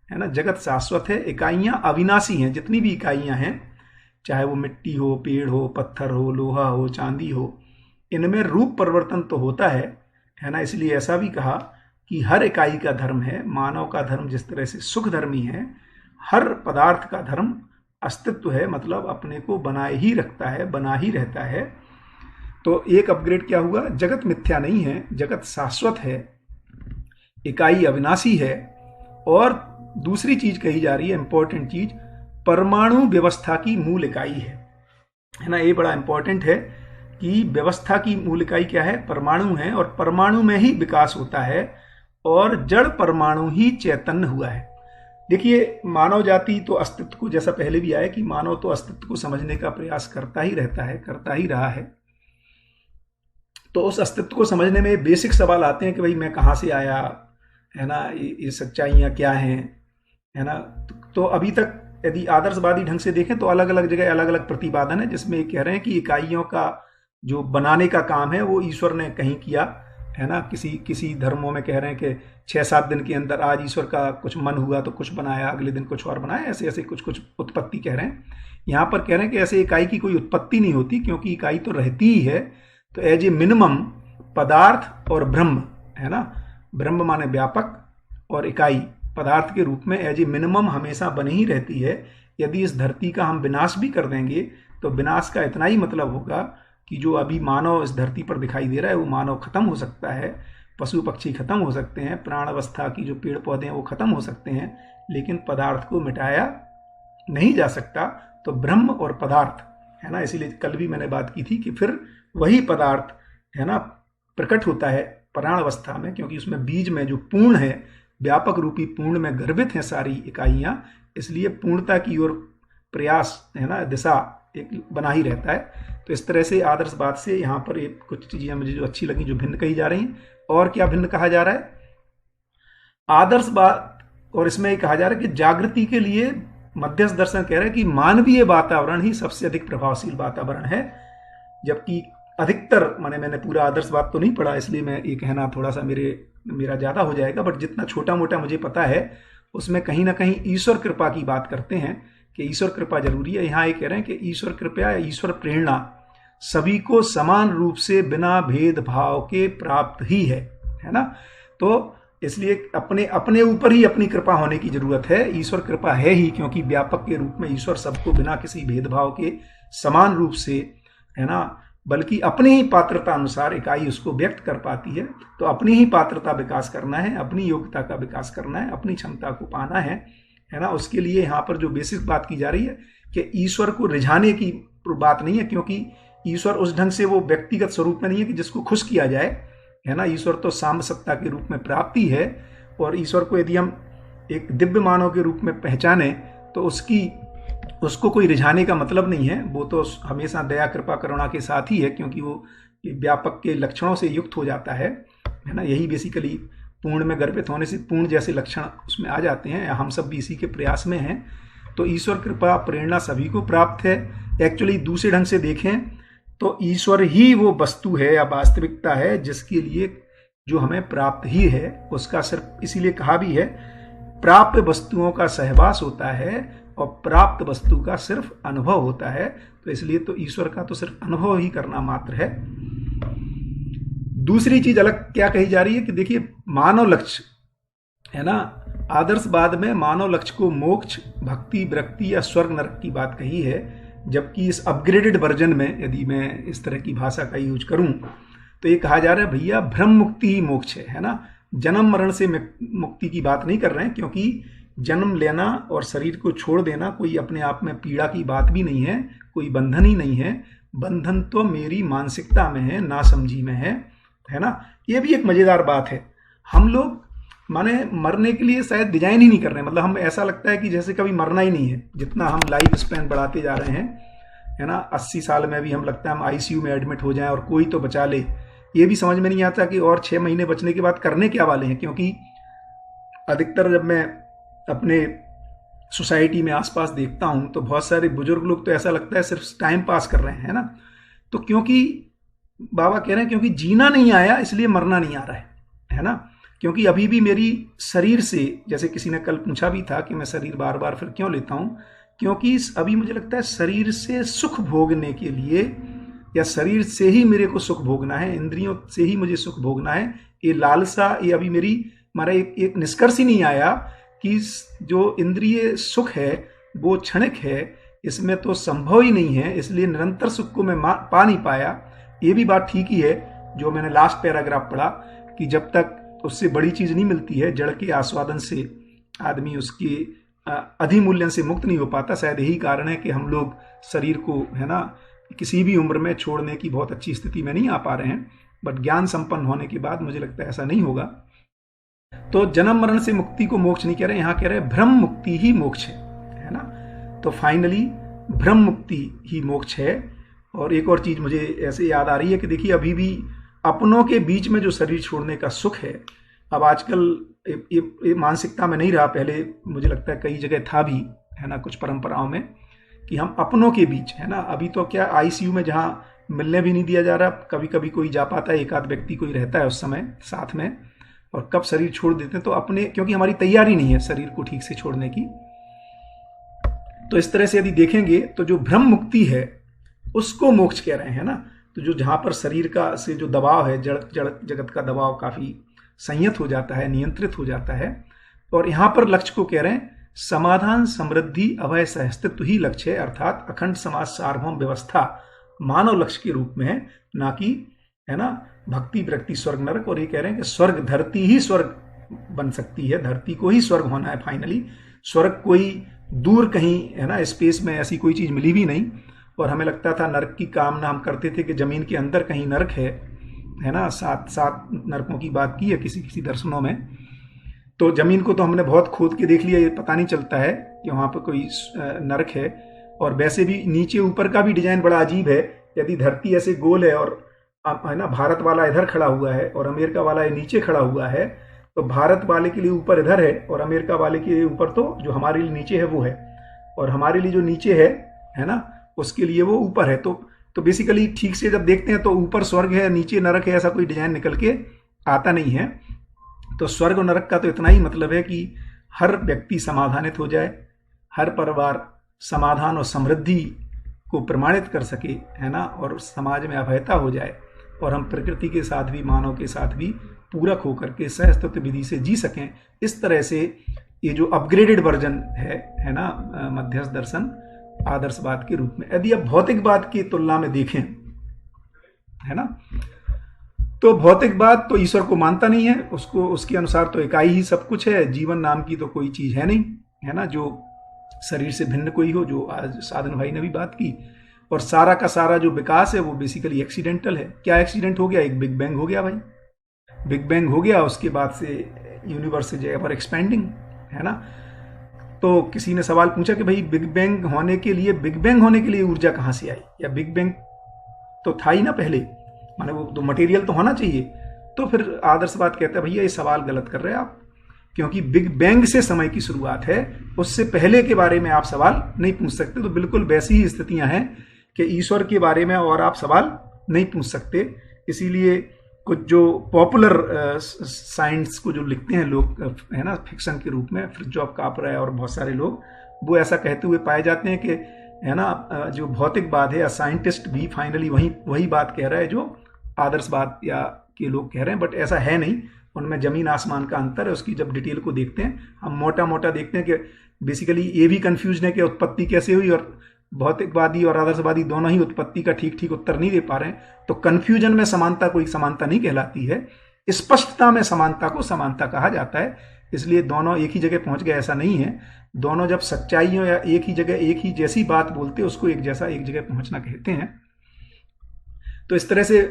है ना। जगत शाश्वत है, इकाइयां अविनाशी हैं, जितनी भी इकाइयां हैं, चाहे वो मिट्टी हो, पेड़ हो, पत्थर हो, लोहा हो, चांदी हो, इनमें रूप परिवर्तन तो होता है ना। इसलिए ऐसा भी कहा कि हर इकाई का धर्म है। मानव का धर्म जिस तरह से सुख धर्मी है, हर पदार्थ का धर्म अस्तित्व है, मतलब अपने को बनाए ही रखता है, बना ही रहता है। तो एक अपग्रेड क्या हुआ, जगत मिथ्या नहीं है, जगत शाश्वत है, इकाई अविनाशी है। और दूसरी चीज कही जा रही है, इंपॉर्टेंट चीज, परमाणु व्यवस्था की मूल इकाई है ना। ये बड़ा इंपॉर्टेंट है कि व्यवस्था की मूल इकाई क्या है, परमाणु है, और परमाणु में ही विकास होता है, और जड़ परमाणु ही चैतन्य हुआ है। देखिए, मानव जाति तो अस्तित्व को, जैसा पहले भी आया कि मानव तो अस्तित्व को समझने का प्रयास करता ही रहता है, करता ही रहा है। तो उस अस्तित्व को समझने में बेसिक सवाल आते हैं कि भाई मैं कहाँ से आया, है ना, ये सच्चाइयाँ क्या हैं, है ना। तो अभी तक यदि आदर्शवादी ढंग से देखें तो अलग अलग जगह अलग अलग प्रतिपादन है, जिसमें कह रहे हैं कि इकाइयों का जो बनाने का काम है वो ईश्वर ने कहीं किया, है ना। किसी धर्मों में कह रहे हैं कि 6-7 दिन के अंदर आज ईश्वर का कुछ मन हुआ तो कुछ बनाया, अगले दिन कुछ और बनाया, ऐसे ऐसे कुछ कुछ उत्पत्ति कह रहे हैं। यहाँ पर कह रहे हैं कि ऐसे इकाई की कोई उत्पत्ति नहीं होती, क्योंकि इकाई तो रहती ही है। तो एज ए मिनिमम पदार्थ और ब्रह्म, है ना, ब्रह्म माने व्यापक और इकाई पदार्थ के रूप में एज ए मिनिमम हमेशा बनी ही रहती है। यदि इस धरती का हम विनाश भी कर देंगे तो विनाश का इतना ही मतलब होगा कि जो अभी मानव इस धरती पर दिखाई दे रहा है वो मानव खत्म हो सकता है, पशु पक्षी खत्म हो सकते हैं, प्राण अवस्था की जो पेड़ पौधे हैं वो खत्म हो सकते हैं, लेकिन पदार्थ को मिटाया नहीं जा सकता। तो ब्रह्म और पदार्थ, है ना, इसीलिए कल भी मैंने बात की थी कि फिर वही पदार्थ, है ना, प्रकट होता है प्राण अवस्था में, क्योंकि उसमें बीज में जो पूर्ण है, व्यापक रूपी पूर्ण में गर्भित हैं सारी इकाइयां, इसलिए पूर्णता की ओर प्रयास, है ना, दिशा एक बना ही रहता है। तो इस तरह से आदर्शवाद से यहाँ पर एक कुछ चीजें मुझे जो अच्छी लगी, जो भिन्न कही जा रही हैं। और क्या भिन्न कहा जा रहा है, आदर्शवाद, और इसमें ये कहा जा रहा है कि जागृति के लिए मध्यस्थ दर्शन कह रहे हैं कि मानवीय वातावरण ही सबसे अधिक प्रभावशील वातावरण है। जबकि अधिकतर, मैंने पूरा आदर्शवाद तो नहीं पढ़ा, इसलिए मैं ये कहना थोड़ा सा मेरा ज्यादा हो जाएगा, बट जितना छोटा मोटा मुझे पता है उसमें कहीं ना कहीं ईश्वर कृपा की बात करते हैं कि ईश्वर कृपा जरूरी है। यहाँ ये कह रहे हैं कि ईश्वर कृपा या ईश्वर प्रेरणा सभी को समान रूप से बिना भेदभाव के प्राप्त ही है ना। तो इसलिए अपने अपने ऊपर ही अपनी कृपा होने की जरूरत है। ईश्वर कृपा है ही, क्योंकि व्यापक के रूप में ईश्वर सबको बिना किसी भेदभाव के समान रूप से, है ना, बल्कि अपनी ही पात्रता अनुसार इकाई उसको व्यक्त कर पाती है। तो अपनी ही पात्रता विकास करना है, अपनी योग्यता का विकास करना है, अपनी क्षमता को पाना है ना। उसके लिए यहाँ पर जो बेसिक बात की जा रही है कि ईश्वर को रिझाने की बात नहीं है, क्योंकि ईश्वर उस ढंग से वो व्यक्तिगत स्वरूप में नहीं है कि जिसको खुश किया जाए, है ना। ईश्वर तो साम्य सत्ता के रूप में प्राप्ति है, और ईश्वर को यदि हम एक दिव्य मानव के रूप में पहचाने तो उसको कोई रिझाने का मतलब नहीं है। वो तो हमेशा दया कृपा करुणा के साथ ही है, क्योंकि वो व्यापक के लक्षणों से युक्त हो जाता है ना। यही बेसिकली पूर्ण में गर्भित होने से पूर्ण जैसे लक्षण उसमें आ जाते हैं। हम सब भी इसी के प्रयास में हैं। तो ईश्वर कृपा प्रेरणा सभी को प्राप्त है। एक्चुअली दूसरे ढंग से देखें तो ईश्वर ही वो वस्तु है या वास्तविकता है जिसके लिए जो हमें प्राप्त ही है। उसका सिर्फ इसीलिए कहा भी है, प्राप्त वस्तुओं का सहवास होता है और प्राप्त वस्तु का सिर्फ अनुभव होता है। तो इसलिए तो ईश्वर का तो सिर्फ अनुभव ही करना मात्र है। दूसरी चीज अलग क्या कही जा रही है कि देखिए, मानव लक्ष्य, है ना, आदर्शवाद में मानव लक्ष्य को मोक्ष, भक्ति, विरक्ति या स्वर्ग नरक की बात कही है। जबकि इस अपग्रेडेड वर्जन में यदि मैं इस तरह की भाषा का यूज करूं तो ये कहा जा रहा है भैया भ्रम मुक्ति ही मोक्ष है ना। जन्म मरण से मुक्ति की बात नहीं कर रहे हैं, क्योंकि जन्म लेना और शरीर को छोड़ देना कोई अपने आप में पीड़ा की बात भी नहीं है, कोई बंधन ही नहीं है। बंधन तो मेरी मानसिकता में है, नासमझी में है ना। ये भी एक मजेदार बात है। हम लोग माने मरने के लिए शायद डिजाइन ही नहीं कर रहे हैं। मतलब हम ऐसा लगता है कि जैसे कभी मरना ही नहीं है। जितना हम लाइफ स्पैन बढ़ाते जा रहे हैं, है ना, 80 साल में भी हम लगता है हम आईसीयू में एडमिट हो जाएं और कोई तो बचा ले। ये भी समझ में नहीं आता कि और 6 महीने बचने के बाद करने क्या वाले हैं। क्योंकि अधिकतर जब मैं अपने सोसाइटी में आसपास देखता हूं तो बहुत सारे बुजुर्ग लोग तो ऐसा लगता है सिर्फ टाइम पास कर रहे हैं, है ना। तो क्योंकि बाबा कह रहे हैं क्योंकि जीना नहीं आया इसलिए मरना नहीं आ रहा है ना। क्योंकि अभी भी मेरी शरीर से, जैसे किसी ने कल पूछा भी था कि मैं शरीर बार बार फिर क्यों लेता हूं, क्योंकि अभी मुझे लगता है शरीर से सुख भोगने के लिए, या शरीर से ही मेरे को सुख भोगना है, इंद्रियों से ही मुझे सुख भोगना है, ये लालसा, ये अभी हमारा एक निष्कर्ष ही नहीं आया कि जो इंद्रिय सुख है वो क्षणिक है, इसमें तो संभव ही नहीं है, इसलिए निरंतर सुख को मैं पा नहीं पाया। ये भी बात ठीक ही है जो मैंने लास्ट पैराग्राफ पढ़ा कि जब तक उससे बड़ी चीज नहीं मिलती है, जड़ के आस्वादन से आदमी उसके अधिमूल्यन से मुक्त नहीं हो पाता। शायद यही कारण है कि हम लोग शरीर को, है ना, किसी भी उम्र में छोड़ने की बहुत अच्छी स्थिति में नहीं आ पा रहे हैं, बट ज्ञान संपन्न होने के बाद मुझे लगता है ऐसा नहीं होगा। तो जन्म मरण से मुक्ति को मोक्ष नहीं कह रहे, यहां कह रहे ब्रह्म मुक्ति ही मोक्ष है ना। तो फाइनली ब्रह्म मुक्ति ही मोक्ष है। और एक और चीज मुझे ऐसे याद आ रही है कि देखिए अभी भी अपनों के बीच में जो शरीर छोड़ने का सुख है, अब आजकल ये मानसिकता में नहीं रहा, पहले मुझे लगता है कई जगह था भी, है ना, कुछ परंपराओं में कि हम अपनों के बीच, है ना। अभी तो क्या आईसीयू में जहां मिलने भी नहीं दिया जा रहा, कभी कभी कोई जा पाता है, एक आध व्यक्ति कोई रहता है उस समय साथ में, और कब शरीर छोड़ देते हैं तो अपने, क्योंकि हमारी तैयारी नहीं है शरीर को ठीक से छोड़ने की। तो इस तरह से यदि देखेंगे तो जो ब्रह्म मुक्ति है उसको मोक्ष कह रहे हैं ना। तो जो जहां पर शरीर का से जो दबाव है, जड़ जगत का दबाव काफी संयत हो जाता है, नियंत्रित हो जाता है। और यहां पर लक्ष्य को कह रहे हैं समाधान समृद्धि अभय सहस्तित्व ही लक्ष्य है, अर्थात अखंड समाज सार्वभौम व्यवस्था मानव लक्ष्य के रूप में है, ना कि, है ना, भक्ति विरक्ति स्वर्ग नरक। और ये कह रहे हैं कि स्वर्ग धरती ही स्वर्ग बन सकती है, धरती को ही स्वर्ग होना है फाइनली। स्वर्ग कोई दूर कहीं, है ना, स्पेस में ऐसी कोई चीज मिली भी नहीं। और हमें लगता था नरक की कामना हम करते थे कि जमीन के अंदर कहीं नरक है ना, 7 नरकों की बात की है किसी किसी दर्शनों में। तो जमीन को तो हमने बहुत खोद के देख लिया, ये पता नहीं चलता है कि वहां पर कोई नरक है। और वैसे भी नीचे ऊपर का भी डिजाइन बड़ा अजीब है। यदि धरती ऐसे गोल है और, है ना, भारत वाला इधर खड़ा हुआ है और अमेरिका वाला नीचे खड़ा हुआ है, तो भारत वाले के लिए ऊपर इधर है और अमेरिका वाले के ऊपर तो जो हमारे लिए नीचे है वो है, और हमारे लिए जो नीचे है ना, उसके लिए वो ऊपर है। तो बेसिकली ठीक से जब देखते हैं तो ऊपर स्वर्ग है, नीचे नरक है, ऐसा कोई डिजाइन निकल के आता नहीं है। तो स्वर्ग और नरक का तो इतना ही मतलब है कि हर व्यक्ति समाधानित हो जाए, हर परिवार समाधान और समृद्धि को प्रमाणित कर सके, है ना, और समाज में अभयता हो जाए, और हम प्रकृति के साथ भी, मानव के साथ भी पूरक होकर के सहस्त्र विधि से जी सकें। इस तरह से ये जो अपग्रेडेड वर्जन है ना, मध्यस्थ दर्शन आदर्शवाद के रूप में, यदि अब भौतिकवाद की तुलना में देखें, है ना, तो भौतिकवाद तो ईश्वर को मानता नहीं है, उसको उसके अनुसार तो इकाई ही सब कुछ है, जीवन नाम की तो कोई चीज है नहीं, है ना, जो शरीर से भिन्न कोई हो, जो आज साधन भाई ने भी बात की। और सारा का सारा जो विकास है वो बेसिकली एक्सीडेंटल है। क्या एक्सीडेंट हो गया? एक बिग बैंग हो गया भाई, बिग बैंग हो गया, उसके बाद से यूनिवर्स से एवर एक्सपेंडिंग, है ना। तो किसी ने सवाल पूछा कि भाई बिग बैंग होने के लिए ऊर्जा कहां से आई, या बिग बैंग तो था ही ना पहले, माने वो तो मटेरियल तो होना चाहिए। तो फिर आदर्शवाद कहता है भैया ये सवाल गलत कर रहे हैं आप, क्योंकि बिग बैंग से समय की शुरुआत है, उससे पहले के बारे में आप सवाल नहीं पूछ सकते। तो बिल्कुल वैसी ही स्थितियां हैं कि ईश्वर के बारे में और आप सवाल नहीं पूछ सकते। इसीलिए कुछ जो पॉपुलर साइंस को जो लिखते हैं लोग, है ना, फिक्शन के रूप में, फ्रिजॉफ कापरा और बहुत सारे लोग, वो ऐसा कहते हुए पाए जाते हैं कि, है ना, जो भौतिकवाद है या साइंटिस्ट भी फाइनली वही बात कह रहा है जो आदर्शवाद या के लोग कह रहे हैं, बट ऐसा है नहीं। उनमें जमीन आसमान का अंतर है। उसकी जब डिटेल को देखते हैं, हम मोटा मोटा देखते हैं कि बेसिकली ये भी कंफ्यूजन है कि उत्पत्ति कैसे हुई, और भौतिकवादी और आदर्शवादी दोनों ही उत्पत्ति का ठीक ठीक उत्तर नहीं दे पा रहे हैं। तो कंफ्यूजन में समानता कोई समानता नहीं कहलाती है, स्पष्टता में समानता को समानता कहा जाता है। इसलिए दोनों एक ही जगह पहुंच गए ऐसा नहीं है। दोनों जब सच्चाइयों या एक ही जगह एक ही जैसी बात बोलते हैं, उसको एक जैसा एक जगह पहुंचना कहते हैं। तो इस तरह से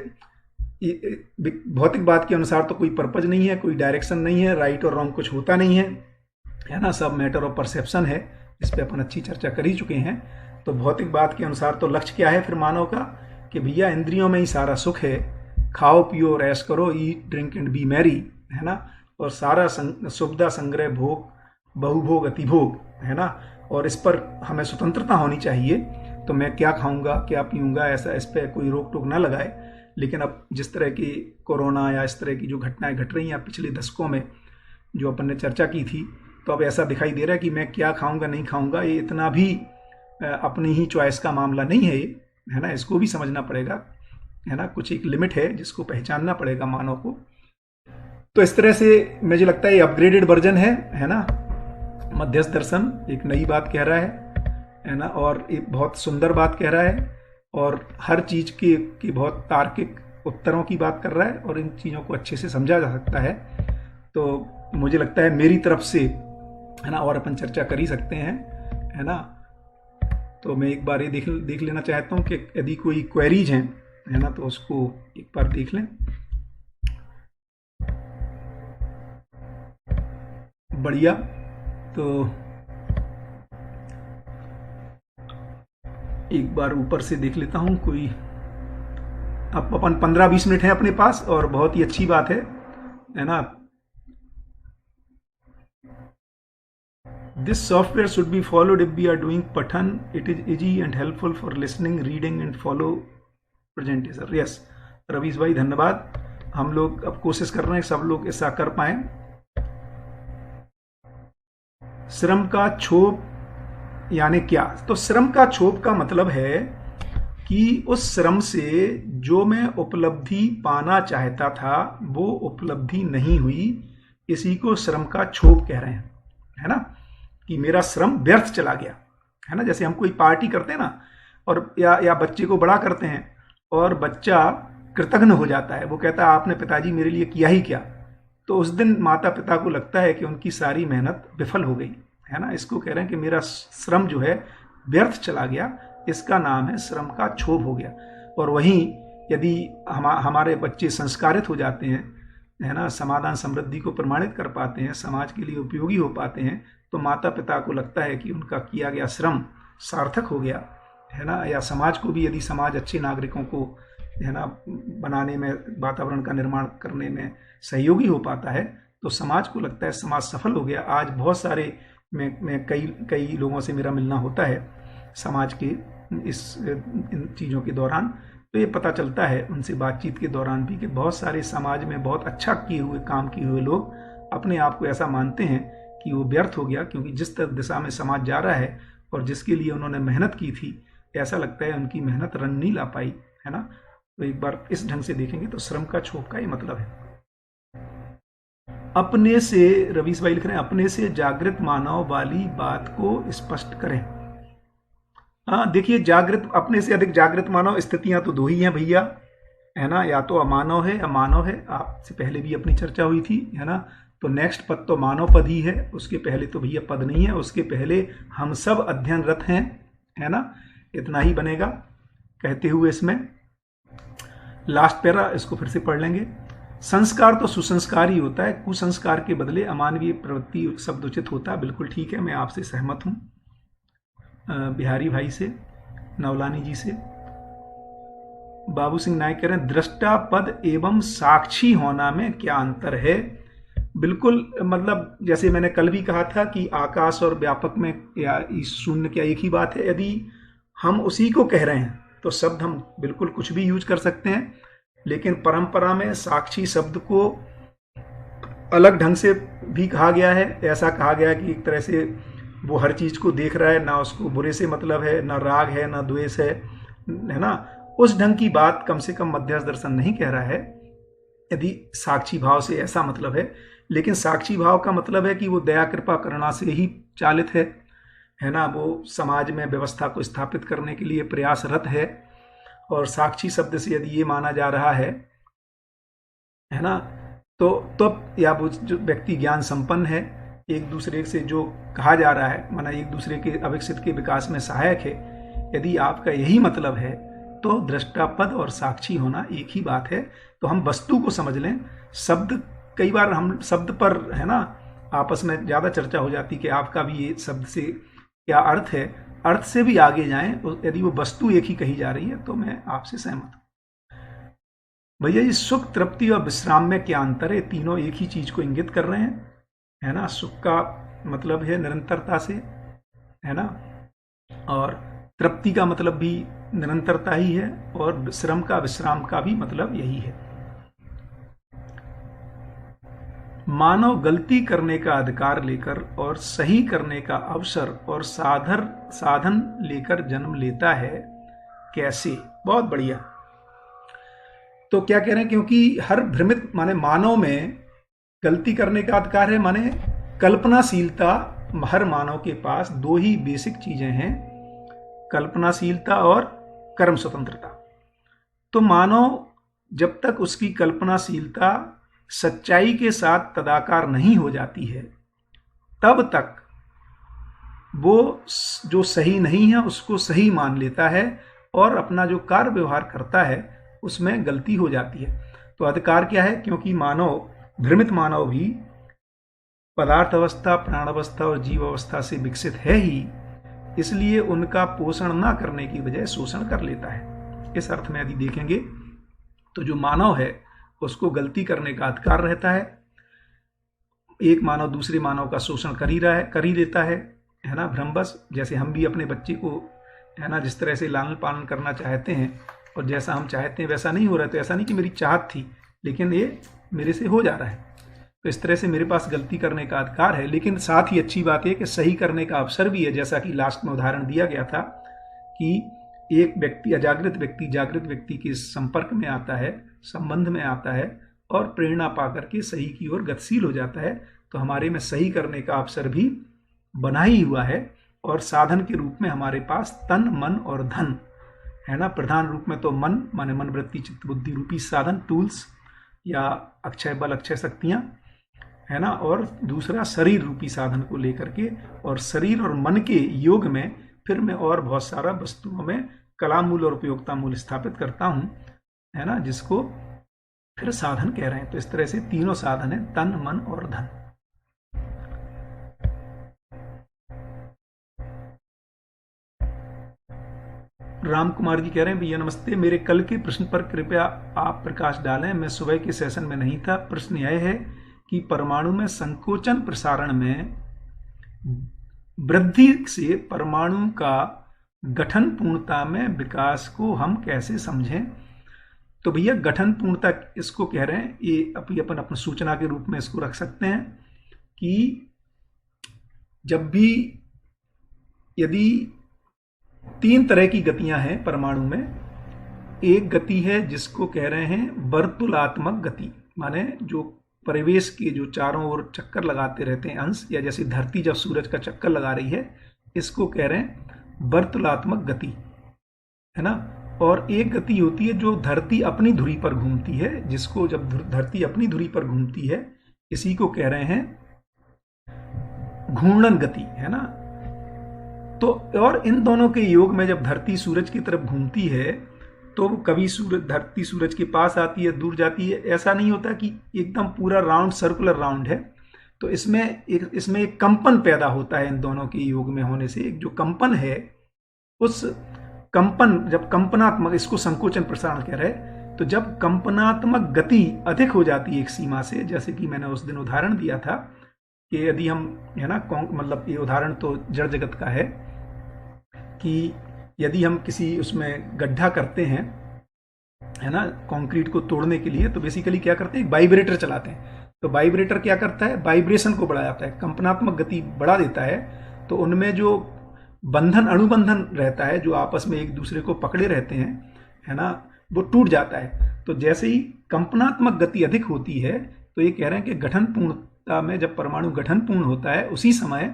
भौतिकवाद के अनुसार तो कोई पर्पज नहीं है, कोई डायरेक्शन नहीं है, राइट और रॉन्ग कुछ होता नहीं है ना, सब मैटर ऑफ परसेप्शन है। इस पर अपन अच्छी चर्चा कर ही चुके हैं। तो भौतिकवाद के अनुसार तो लक्ष्य क्या है फिर मानव का, कि भैया इंद्रियों में ही सारा सुख है, खाओ पियो और ऐश करो, eat drink and B Mary, है ना, और सारा सुविधा संग्रह भोग बहुभोग अतिभोग, है ना, और इस पर हमें स्वतंत्रता होनी चाहिए। तो मैं क्या खाऊंगा क्या पीऊंगा ऐसा इस पर कोई रोक टोक ना लगाए। लेकिन अब जिस तरह की कोरोना या इस तरह की जो घटनाएं घट रही हैं पिछले दशकों में जो अपन ने चर्चा की थी, तो अब ऐसा दिखाई दे रहा है कि मैं क्या खाऊंगा नहीं खाऊंगा ये इतना भी अपनी ही चॉइस का मामला नहीं है ये, है ना। इसको भी समझना पड़ेगा, है ना। कुछ एक लिमिट है जिसको पहचानना पड़ेगा मानव को। तो इस तरह से मुझे लगता है ये अपग्रेडेड वर्जन है ना। मध्यस्थ दर्शन एक नई बात कह रहा है ना, और एक बहुत सुंदर बात कह रहा है, और हर चीज की बहुत तार्किक उत्तरों की बात कर रहा है, और इन चीजों को अच्छे से समझा जा सकता है। तो मुझे लगता है मेरी तरफ से, है ना, और अपन चर्चा कर ही सकते हैं, है ना। तो मैं एक बार ये देख लेना चाहता हूँ कि यदि कोई क्वेरीज हैं, है ना, तो उसको एक बार देख लें। बढ़िया। तो एक बार ऊपर से देख लेता हूँ कोई। अब अपन 15-20 मिनट है अपने पास, और बहुत ही अच्छी बात है ना। This software should be followed if we are doing Pathan. It is easy and helpful for listening, reading and follow presentation. Yes, Ravish भाई धन्यवाद। हम लोग अब कोशिश कर रहे हैं सब लोग ऐसा कर पाए। श्रम का क्षोभ यानी क्या? तो श्रम का क्षोभ का मतलब है कि उस श्रम से जो मैं उपलब्धि पाना चाहता था वो उपलब्धि नहीं हुई, इसी को श्रम का क्षोभ कह रहे हैं, है ना। कि मेरा श्रम व्यर्थ चला गया, है ना। जैसे हम कोई पार्टी करते हैं ना, और या बच्चे को बड़ा करते हैं और बच्चा कृतज्ञ हो जाता है, वो कहता है आपने पिताजी मेरे लिए किया ही क्या। तो उस दिन माता पिता को लगता है कि उनकी सारी मेहनत विफल हो गई, है ना। इसको कह रहे हैं कि मेरा श्रम जो है व्यर्थ चला गया, इसका नाम है श्रम का क्षोभ हो गया। और वहीं यदि हमारे बच्चे संस्कारित हो जाते हैं, है ना, समाधान समृद्धि को प्रमाणित कर पाते हैं, समाज के लिए उपयोगी हो पाते हैं, तो माता पिता को लगता है कि उनका किया गया श्रम सार्थक हो गया, है ना। या समाज को भी, यदि समाज अच्छे नागरिकों को, है ना, बनाने में, वातावरण का निर्माण करने में सहयोगी हो पाता है, तो समाज को लगता है समाज सफल हो गया। आज बहुत सारे मैं कई लोगों से मेरा मिलना होता है समाज के इन चीज़ों के दौरान, तो ये पता चलता है उनसे बातचीत के दौरान भी कि बहुत सारे समाज में बहुत अच्छा किए हुए काम किए हुए लोग अपने आप को ऐसा मानते हैं कि वो व्यर्थ हो गया, क्योंकि जिस दिशा में समाज जा रहा है और जिसके लिए उन्होंने मेहनत की थी, ऐसा लगता है उनकी मेहनत रंग नहीं ला पाई, है ना। तो एक बार इस ढंग से देखेंगे तो श्रम का क्षोभ का ये मतलब है। अपने से, रवीश भाई लिख रहे हैं, अपने से जागृत मानव वाली बात को स्पष्ट करें। हाँ देखिए, जागृत, अपने से अधिक जागृत मानव, स्थितियां तो दो ही हैं भैया, है ना। या तो अमानव है या मानव है, आपसे पहले भी अपनी चर्चा हुई थी, है ना। तो नेक्स्ट पद तो मानव पद ही है, उसके पहले तो भैया पद नहीं है, उसके पहले हम सब अध्ययनरत हैं, है ना। इतना ही बनेगा कहते हुए इसमें लास्ट पैरा, इसको फिर से पढ़ लेंगे। संस्कार तो सुसंस्कार ही होता है, कुसंस्कार के बदले अमानवीय प्रवृत्ति शब्द उचित होता है। बिल्कुल ठीक है, मैं आपसे सहमत हूँ। बिहारी भाई से, नवलानी जी से। बाबू सिंह नायक कह रहे हैं दृष्टा पद एवं साक्षी होना में क्या अंतर है? बिल्कुल, मतलब जैसे मैंने कल भी कहा था कि आकाश और व्यापक में या शून्य क्या एक ही बात है। यदि हम उसी को कह रहे हैं तो शब्द हम बिल्कुल कुछ भी यूज कर सकते हैं, लेकिन परंपरा में साक्षी शब्द को अलग ढंग से भी कहा गया है। ऐसा कहा गया है कि एक तरह से वो हर चीज को देख रहा है, ना उसको बुरे से मतलब है, ना राग है, ना द्वेष है ना। उस ढंग की बात कम से कम मध्यस्थ दर्शन नहीं कह रहा है, यदि साक्षी भाव से ऐसा मतलब है। लेकिन साक्षी भाव का मतलब है कि वो दया कृपा करुणा से ही चालित है ना। वो समाज में व्यवस्था को स्थापित करने के लिए प्रयासरत है। और साक्षी शब्द से यदि ये माना जा रहा है ना, तो या वो जो व्यक्ति ज्ञान संपन्न है, एक दूसरे से जो कहा जा रहा है, माना एक दूसरे के अविकसित के विकास में सहायक है, यदि आपका यही मतलब है तो दृष्टा पद और साक्षी होना एक ही बात है। तो हम वस्तु को समझ लें। शब्द, कई बार हम शब्द पर, है ना, आपस में ज्यादा चर्चा हो जाती कि आपका भी ये शब्द से क्या अर्थ है। अर्थ से भी आगे जाएं, यदि वो वस्तु एक ही कही जा रही है तो मैं आपसे सहमत हूं। भैया ये सुख, तृप्ति और विश्राम में क्या अंतर है? तीनों एक ही चीज को इंगित कर रहे हैं, है ना। सुख का मतलब है निरंतरता से, है ना, और तृप्ति का मतलब भी निरंतरता ही है, और श्रम का, विश्राम का भी मतलब यही है। मानव गलती करने का अधिकार लेकर और सही करने का अवसर और साधन लेकर जन्म लेता है। कैसे? बहुत बढ़िया। तो क्या कह रहे हैं, क्योंकि हर भ्रमित माने मानव में गलती करने का अधिकार है, माने कल्पनाशीलता। हर मानव के पास दो ही बेसिक चीजें हैं, कल्पनाशीलता और कर्म स्वतंत्रता। तो मानव जब तक उसकी कल्पनाशीलता सच्चाई के साथ तदाकार नहीं हो जाती है, तब तक वो जो सही नहीं है उसको सही मान लेता है, और अपना जो कार्य व्यवहार करता है उसमें गलती हो जाती है। तो अधिकार क्या है? क्योंकि मानव, भ्रमित मानव भी पदार्थ अवस्था, प्राण अवस्था और जीव अवस्था से विकसित है ही, इसलिए उनका पोषण ना करने की बजाय शोषण कर लेता है। इस अर्थ में यदि देखेंगे तो जो मानव है उसको गलती करने का अधिकार रहता है। एक मानव दूसरे मानव का शोषण कर ही लेता है ना, भ्रमवश। जैसे हम भी अपने बच्चे को, है ना, जिस तरह से लालन पालन करना चाहते हैं और जैसा हम चाहते हैं वैसा नहीं हो रहा है, तो ऐसा नहीं कि मेरी चाहत थी, लेकिन ये मेरे से हो जा रहा है। तो इस तरह से मेरे पास गलती करने का अधिकार है, लेकिन साथ ही अच्छी बात है कि सही करने का अवसर भी है। जैसा कि लास्ट में उदाहरण दिया गया था कि एक व्यक्ति, अजागृत व्यक्ति जागृत व्यक्ति के संपर्क में आता है, संबंध में आता है और प्रेरणा पाकर के सही की ओर गतिशील हो जाता है। तो हमारे में सही करने का अवसर भी बना ही हुआ है, और साधन के रूप में हमारे पास तन, मन और धन है ना। प्रधान रूप में तो मन माने मन, वृत्ति, चित्त, बुद्धि रूपी साधन, टूल्स या अक्षय बल, अक्षय शक्तियां, है ना, और दूसरा शरीर रूपी साधन को लेकर के, और शरीर और मन के योग में फिर मैं और बहुत सारा वस्तुओं में कला मूल और उपयोगिता मूल स्थापित करता हूं, है ना, जिसको फिर साधन कह रहे हैं। तो इस तरह से तीनों साधन है, तन, मन और धन। राम कुमार जी कह रहे हैं, भैया नमस्ते, मेरे कल के प्रश्न पर कृपया आप प्रकाश डालें। मैं सुबह के सेशन में नहीं था। प्रश्न यह है कि परमाणु में संकोचन प्रसारण में वृद्धि से परमाणु का गठन पूर्णता में विकास को हम कैसे समझें? तो भैया गठन पूर्णता इसको कह रहे हैं, ये अपन अपनी सूचना के रूप में इसको रख सकते हैं कि जब भी यदि तीन तरह की गतियां हैं परमाणु में। एक गति है जिसको कह रहे हैं वर्तुलात्मक गति, माने जो परिवेश के जो चारों ओर चक्कर लगाते रहते हैं अंश, या जैसे धरती जब सूरज का चक्कर लगा रही है, इसको कह रहे हैं वर्तुलात्मक गति, है ना। और एक गति होती है जो धरती अपनी धुरी पर घूमती है, जिसको जब धरती अपनी धुरी पर घूमती है, इसी को कह रहे हैं घूर्णन गति, है ना। तो और इन दोनों के योग में जब धरती सूरज की तरफ घूमती है तो कभी धरती सूरज के पास आती है, दूर जाती है, ऐसा नहीं होता कि एकदम पूरा राउंड, सर्कुलर राउंड है। तो इसमें एक कंपन पैदा होता है इन दोनों के योग में होने से। एक जो कंपन है, उस कंपन, जब कंपनात्मक, इसको संकोचन प्रसारण कह रहे हैं, तो जब कंपनात्मक गति अधिक हो जाती है एक सीमा से, जैसे कि मैंने उस दिन उदाहरण दिया था कि यदि हम, है ना, मतलब ये उदाहरण तो जड़ जगत का है कि यदि हम किसी उसमें गड्ढा करते हैं, है ना, कंक्रीट को तोड़ने के लिए, तो बेसिकली क्या करते हैं, वाइब्रेटर चलाते हैं। तो वाइब्रेटर क्या करता है, वाइब्रेशन को बढ़ाता है, कंपनात्मक गति बढ़ा देता है। तो उनमें जो बंधन, अणुबंधन रहता है, जो आपस में एक दूसरे को पकड़े रहते हैं, है ना, वो टूट जाता है। तो जैसे ही कंपनात्मक गति अधिक होती है, तो ये कह रहे हैं कि गठन पूर्णता में जब परमाणु गठन पूर्ण होता है, उसी समय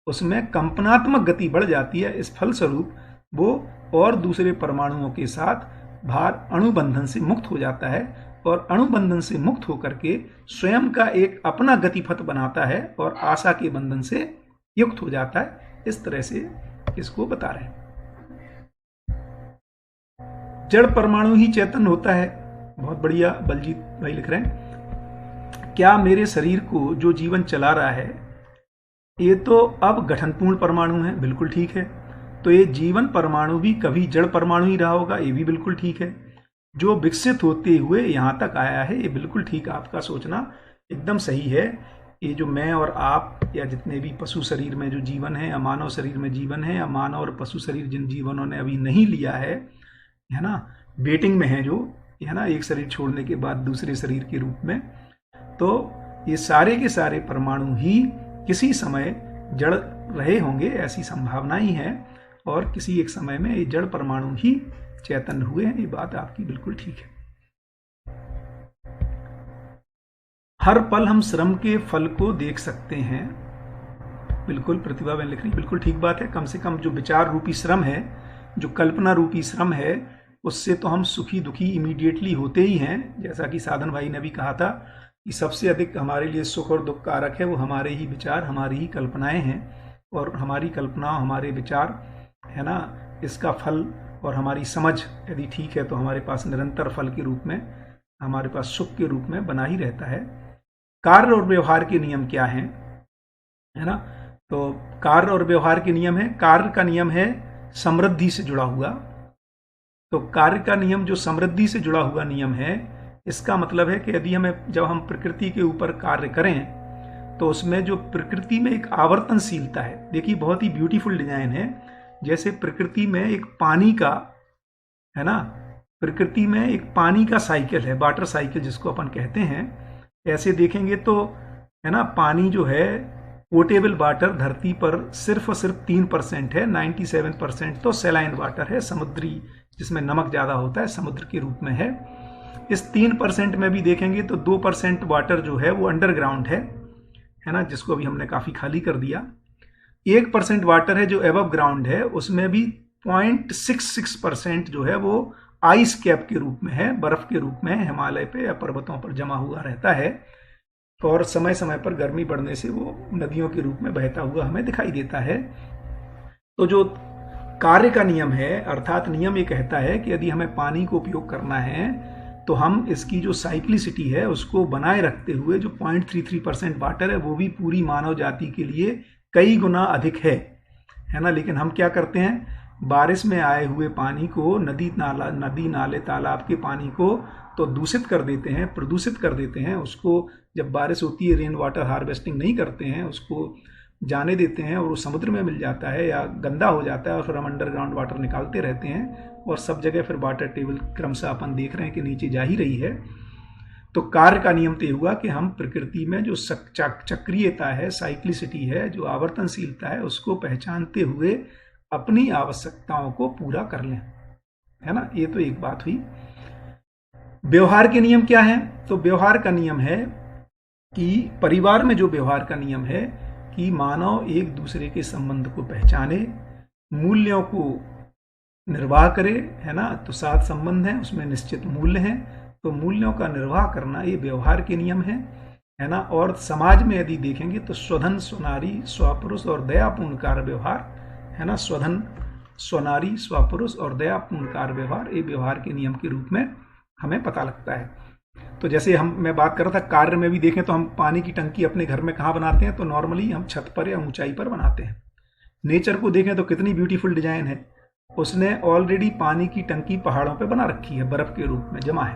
उसमें कंपनात्मक गति बढ़ जाती है। इस फलस्वरूप वो और दूसरे परमाणुओं के साथ भार अणुबंधन से मुक्त हो जाता है, और अणुबंधन से मुक्त होकर के स्वयं का एक अपना गतिपथ बनाता है और आशा के बंधन से युक्त हो जाता है। इस तरह से इसको बता रहे हैं। जड़ परमाणु ही चैतन्य होता है। बहुत बढ़िया, बलजीत भाई लिख रहे हैं, क्या मेरे शरीर को जो जीवन चला रहा है ये तो अब गठनपूर्ण परमाणु है? बिल्कुल ठीक है। तो ये जीवन परमाणु भी कभी जड़ परमाणु ही रहा होगा? ये भी बिल्कुल ठीक है। जो विकसित होते हुए यहां तक आया है, ये बिल्कुल ठीक, आपका सोचना एकदम सही है। ये जो मैं और आप या जितने भी पशु शरीर में जो जीवन है या मानव शरीर में जीवन है या मानव और पशु शरीर जिन जीवनों ने अभी नहीं लिया है ना, वेटिंग में है जो, है ना, एक शरीर छोड़ने के बाद दूसरे शरीर के रूप में, तो ये सारे के सारे परमाणु ही किसी समय जड़ रहे होंगे, ऐसी संभावना ही है, और किसी एक समय में ये जड़ परमाणु ही चैतन्य हुए हैं। ये बात आपकी बिल्कुल ठीक है। हर पल हम श्रम के फल को देख सकते हैं। बिल्कुल प्रतिभा बहन लिख रही, बिल्कुल ठीक बात है। कम से कम जो विचार रूपी श्रम है, जो कल्पना रूपी श्रम है, उससे तो हम सुखी दुखी इमीडिएटली होते ही हैं। जैसा कि साधन भाई ने भी कहा था कि सबसे अधिक हमारे लिए सुख और दुख कारक है वो हमारे ही विचार, हमारी ही कल्पनाएं हैं, और हमारी कल्पना, हमारे विचार, है ना, इसका फल और हमारी समझ यदि ठीक है तो हमारे पास निरंतर फल के रूप में, हमारे पास सुख के रूप में बना ही रहता है। कार्य और व्यवहार के नियम क्या हैं, है ना, तो कार्य और व्यवहार के नियम है, कार्य का नियम है समृद्धि से जुड़ा हुआ। तो कार्य का नियम जो समृद्धि से जुड़ा हुआ नियम है, इसका मतलब है कि यदि जब हम प्रकृति के ऊपर कार्य करें तो उसमें जो प्रकृति में एक आवर्तनशीलता है, देखिए बहुत ही ब्यूटीफुल डिजाइन है। जैसे प्रकृति में एक पानी का, है ना, प्रकृति में एक पानी का साइकिल है, वाटर साइकिल जिसको अपन कहते हैं। ऐसे देखेंगे तो, है ना, पानी जो है पोर्टेबल वाटर धरती पर सिर्फ और सिर्फ 3% है, 97% तो सैलाइन वाटर है, समुद्री, जिसमें नमक ज़्यादा होता है, समुद्र के रूप में है। इस 3% में भी देखेंगे तो 2% वाटर जो है वो अंडरग्राउंड है ना, जिसको अभी हमने काफ़ी खाली कर दिया। 1% वाटर है जो एबव ग्राउंड है, उसमें भी 0.66% जो है वो आइस कैप के रूप में है, बर्फ के रूप में हिमालय पे या पर्वतों पर जमा हुआ रहता है, और समय समय पर गर्मी बढ़ने से वो नदियों के रूप में बहता हुआ हमें दिखाई देता है। तो जो कार्य का नियम है, अर्थात नियम ये कहता है कि यदि हमें पानी को उपयोग करना है तो हम इसकी जो साइक्लिसिटी है उसको बनाए रखते हुए जो 0.33% वाटर है वो भी पूरी मानव जाति के लिए कई गुना अधिक है ना। लेकिन हम क्या करते हैं, बारिश में आए हुए पानी को, नदी नाले तालाब के पानी को तो दूषित कर देते हैं, प्रदूषित कर देते हैं। उसको जब बारिश होती है रेन वाटर हार्वेस्टिंग नहीं करते हैं, उसको जाने देते हैं और वो समुद्र में मिल जाता है या गंदा हो जाता है, और फिर हम अंडरग्राउंड वाटर निकालते रहते हैं और सब जगह फिर वाटर टेबल क्रमशः अपन देख रहे हैं कि नीचे जा ही रही है। तो कार्य का नियम तो हुआ कि हम प्रकृति में जो चक्रीयता है, साइक्लिसिटी है, जो आवर्तनशीलता है, उसको पहचानते हुए अपनी आवश्यकताओं को पूरा कर लें, है ना। ये तो एक बात हुई। व्यवहार के नियम क्या है, तो व्यवहार का नियम है कि परिवार में जो व्यवहार का नियम है कि मानव एक दूसरे के संबंध को पहचाने, मूल्यों को निर्वाह करे, है ना। तो साथ संबंध है, उसमें निश्चित मूल्य हैं, तो मूल्यों का निर्वाह करना ये व्यवहार के नियम है ना। और समाज में यदि देखेंगे तो स्वधन, स्वनारी, स्वपुरुष और दयापूर्ण कार्य व्यवहार, है ना। स्वधन, स्वनारी, स्वपुरुष और दयापूर्ण कार्य व्यवहार, ये व्यवहार के नियम के रूप में हमें पता लगता है। तो जैसे मैं बात कर रहा था, कार्य में भी देखें तो हम पानी की टंकी अपने घर में कहाँ बनाते हैं, तो नॉर्मली हम छत पर या ऊंचाई पर बनाते हैं। नेचर को देखें तो कितनी ब्यूटीफुल डिजाइन है, उसने ऑलरेडी पानी की टंकी पहाड़ों पे बना रखी है, बर्फ के रूप में जमा है,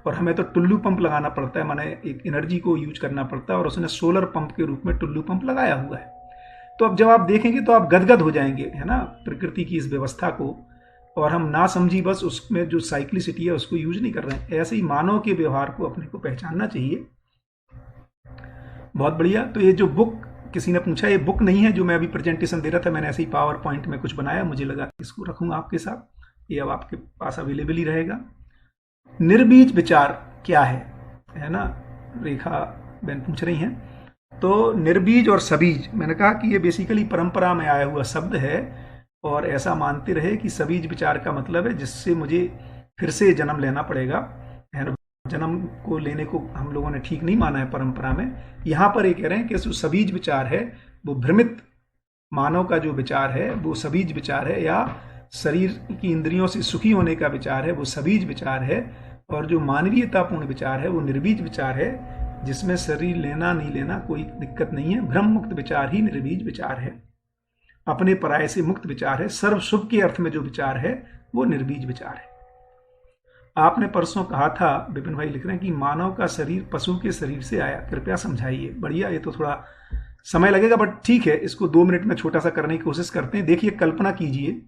और हमें तो टुल्लू पंप लगाना पड़ता है, माने एक एनर्जी को यूज करना पड़ता है, और उसने सोलर पंप के रूप में टुल्लू पंप लगाया हुआ है। तो अब जब आप देखेंगे तो आप गदगद हो जाएंगे, है ना, प्रकृति की इस व्यवस्था को, और हम ना समझी बस उसमें जो साइक्लिसिटी है उसको यूज नहीं कर रहे हैं। ऐसे ही मानव के व्यवहार को अपने को पहचानना चाहिए। बहुत बढ़िया। तो ये जो बुक किसी ने पूछा, ये बुक नहीं है जो मैं अभी प्रेजेंटेशन दे रहा था, मैंने ऐसे ही पावर पॉइंट में कुछ बनाया, मुझे लगा इसको रखूंगा आपके साथ, ये अब आपके पास अवेलेबल ही रहेगा। निर्बीज विचार क्या है ना, रेखा बहन पूछ रही हैं। तो निर्बीज और सबीज, मैंने कहा कि ये बेसिकली परंपरा में आया हुआ शब्द है, और ऐसा मानते रहे कि सबीज विचार का मतलब है जिससे मुझे फिर से जन्म लेना पड़ेगा, है ना। जन्म को लेने को हम लोगों ने ठीक नहीं माना है परंपरा में। यहाँ पर ये कह रहे हैं कि जो सबीज विचार है वो भ्रमित मानव का जो विचार है वो सबीज विचार है, या शरीर की इंद्रियों से सुखी होने का विचार है वो सबीज विचार है, और जो मानवीयतापूर्ण विचार है वो निर्बीज विचार है, जिसमें शरीर लेना नहीं लेना कोई दिक्कत नहीं है। भ्रम मुक्त विचार ही निर्बीज विचार है, अपने पराये से मुक्त विचार है। सर्व शुभ के अर्थ में जो विचार है वो निर्बीज विचार है। आपने परसों कहा था, विपिन भाई लिख रहे हैं कि मानव का शरीर पशु के शरीर से आया, कृपया समझाइए। बढ़िया, ये तो थोड़ा समय लगेगा बट ठीक है, इसको 2 मिनट में छोटा सा करने की कोशिश करते हैं। देखिए, कल्पना कीजिए,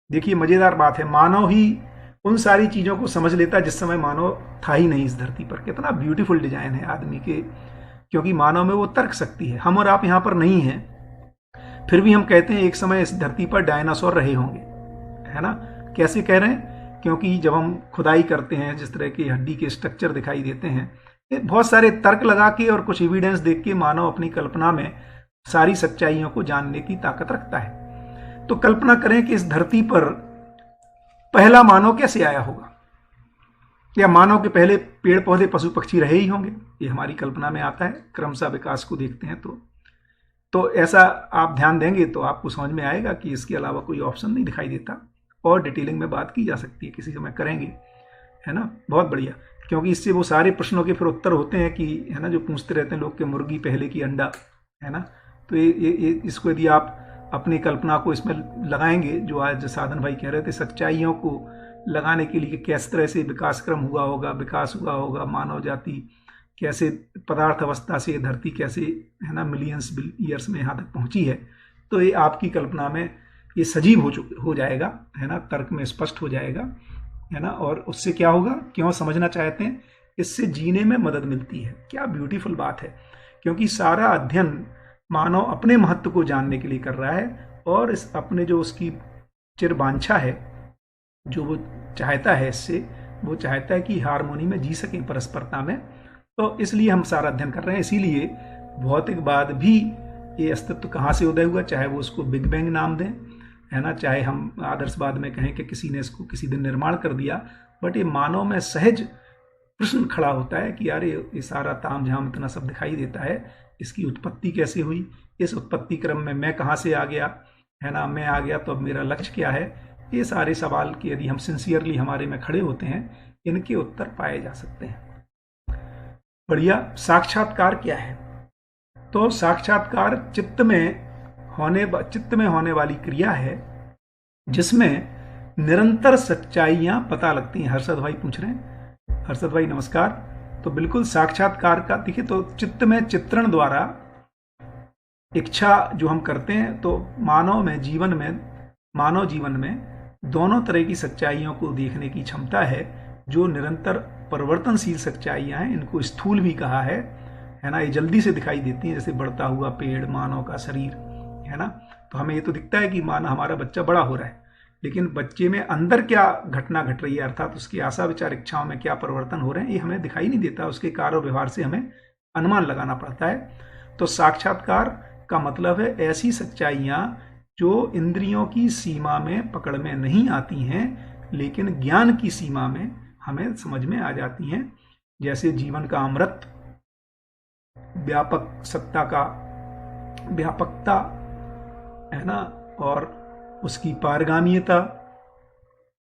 देखिए मजेदार बात है, मानव ही उन सारी चीजों को समझ लेता जिस समय मानव था ही नहीं इस धरती पर। कितना ब्यूटीफुल डिजाइन है आदमी के, क्योंकि मानव में वो तर्क शक्ति है। हम और आप यहाँ पर नहीं हैं, फिर भी हम कहते हैं एक समय इस धरती पर डायनासोर रहे होंगे, है ना। कैसे कह रहे हैं? क्योंकि जब हम खुदाई करते हैं, जिस तरह की हड्डी के स्ट्रक्चर दिखाई देते हैं, बहुत सारे तर्क लगा के और कुछ एविडेंस देख के मानव अपनी कल्पना में सारी सच्चाइयों को जानने की ताकत रखता है। तो कल्पना करें कि इस धरती पर पहला मानव कैसे आया होगा, या मानव के पहले पेड़ पौधे पशु पक्षी रहे ही होंगे। ये हमारी कल्पना में आता है, क्रमशः विकास को देखते हैं तो ऐसा आप ध्यान देंगे तो आपको समझ में आएगा कि इसके अलावा कोई ऑप्शन नहीं दिखाई देता। और डिटेलिंग में बात की जा सकती है, किसी समय करेंगे, है ना। बहुत बढ़िया, क्योंकि इससे वो सारे प्रश्नों के फिर उत्तर होते हैं कि, है ना, जो पूछते रहते हैं लोग कि मुर्गी पहले की अंडा, है ना। तो ये इसको यदि आप अपनी कल्पना को इसमें लगाएंगे, जो आज साधन भाई कह रहे थे, सच्चाइयों को लगाने के लिए किस तरह से विकास क्रम हुआ होगा, विकास हुआ होगा, मानव जाति कैसे पदार्थ अवस्था से धरती कैसे, है ना, मिलियंस ईयर्स में यहाँ तक पहुंची है, तो ये आपकी कल्पना में ये सजीव हो जाएगा, है ना, तर्क में स्पष्ट हो जाएगा, है ना। और उससे क्या होगा, क्यों समझना चाहते हैं, इससे जीने में मदद मिलती है। क्या ब्यूटीफुल बात है, क्योंकि सारा अध्ययन मानव अपने महत्व को जानने के लिए कर रहा है, और इस अपने जो उसकी चिरवांछा है, जो वो चाहता है, इससे वो चाहता है कि हारमोनी में जी सके, परस्परता में। तो इसलिए हम सारा अध्ययन कर रहे हैं। इसीलिए भौतिकवाद भी ये अस्तित्व कहाँ से उदय हुआ, चाहे वो उसको बिग बैंग नाम दें, है ना, चाहे हम आदर्शवाद में कहें कि किसी ने इसको किसी दिन निर्माण कर दिया, बट ये मानव में सहज प्रश्न खड़ा होता है कि यार ये सारा ताम झाम इतना सब दिखाई देता है, इसकी उत्पत्ति कैसे हुई, इस उत्पत्ति क्रम में मैं कहाँ से आ गया, है ना, मैं आ गया तो अब मेरा लक्ष्य क्या है। ये सारे सवाल की यदि हम सिंसियरली हमारे में खड़े होते हैं, इनके उत्तर पाए जा सकते हैं। बढ़िया। साक्षात्कार क्या है? तो साक्षात्कार चित्त में होने वाली क्रिया है जिसमें निरंतर सच्चाइयां पता लगती हैं। हर्षद भाई पूछ रहे हैं, हर्षद भाई नमस्कार। तो बिल्कुल साक्षात्कार का देखिए, तो चित्त में चित्रण द्वारा इच्छा जो हम करते हैं, तो मानव जीवन में दोनों तरह की सच्चाइयों को देखने की क्षमता है, जो निरंतर परिवर्तनशील सच्चाइयां हैं। इनको स्थूल भी कहा है ना। ये जल्दी से दिखाई देती हैं, जैसे बढ़ता हुआ पेड़, मानव का शरीर, है ना। तो हमें ये तो दिखता है कि हमारा बच्चा बड़ा हो रहा है, लेकिन बच्चे में अंदर क्या घटना घट रही है, अर्थात उसकी आशा विचार इच्छाओं में क्या परिवर्तन हो रहे हैं, ये हमें दिखाई नहीं देता। उसके कार्य व्यवहार से हमें अनुमान लगाना पड़ता है। तो साक्षात्कार का मतलब है ऐसी सच्चाइयां जो इंद्रियों की सीमा में पकड़ में नहीं आती हैं, लेकिन ज्ञान की सीमा में हमें समझ में आ जाती हैं। जैसे जीवन का अमृत, व्यापक सत्ता का व्यापकता, है ना, और उसकी पारगामीयता,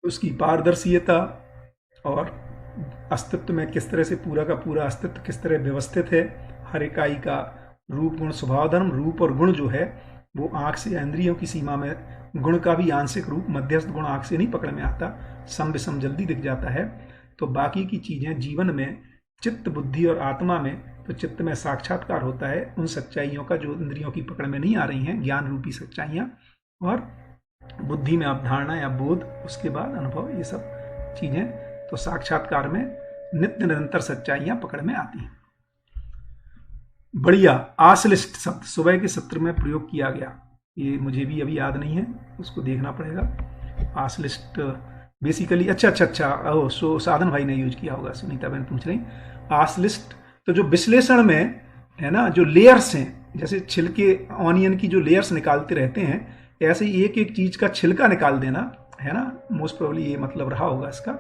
उसकी पारदर्शिता, और अस्तित्व में किस तरह से पूरा का पूरा अस्तित्व किस तरह व्यवस्थित है। हर इकाई का रूप, गुण, स्वभाव, धर्म, रूप और गुण जो है वो आंख से, इंद्रियों की सीमा में गुण का भी आंशिक रूप, मध्यस्थ गुण आंख से नहीं पकड़ में आता, सम विषम जल्दी दिख जाता है। तो बाकी की चीजें जीवन में, चित्त, बुद्धि और आत्मा में, तो चित्त में साक्षात्कार होता है उन सच्चाइयों का जो इंद्रियों की पकड़ में नहीं आ रही हैं, ज्ञान रूपी सच्चाइयां, और बुद्धि में अवधारणा या बोध, उसके बाद अनुभव, ये सब चीजें। तो साक्षात्कार में नित्य निरंतर सच्चाइयां पकड़ में आती हैं। बढ़िया। आश्लिष्ट शब्द सुबह के सत्र में प्रयोग किया गया, ये मुझे भी अभी याद नहीं है, उसको देखना पड़ेगा। आश्लिष्ट बेसिकली, अच्छा, ओह, सो साधन भाई ने यूज किया होगा, सुनीता बहन पूछ रही। आश्लिष्ट तो जो विश्लेषण में, है ना, जो लेयर्स हैं, जैसे छिलके ऑनियन की जो लेयर्स निकालते रहते हैं, ऐसे ही एक एक चीज का छिलका निकाल देना, है ना। मोस्ट प्रोबेबली ये मतलब रहा होगा इसका,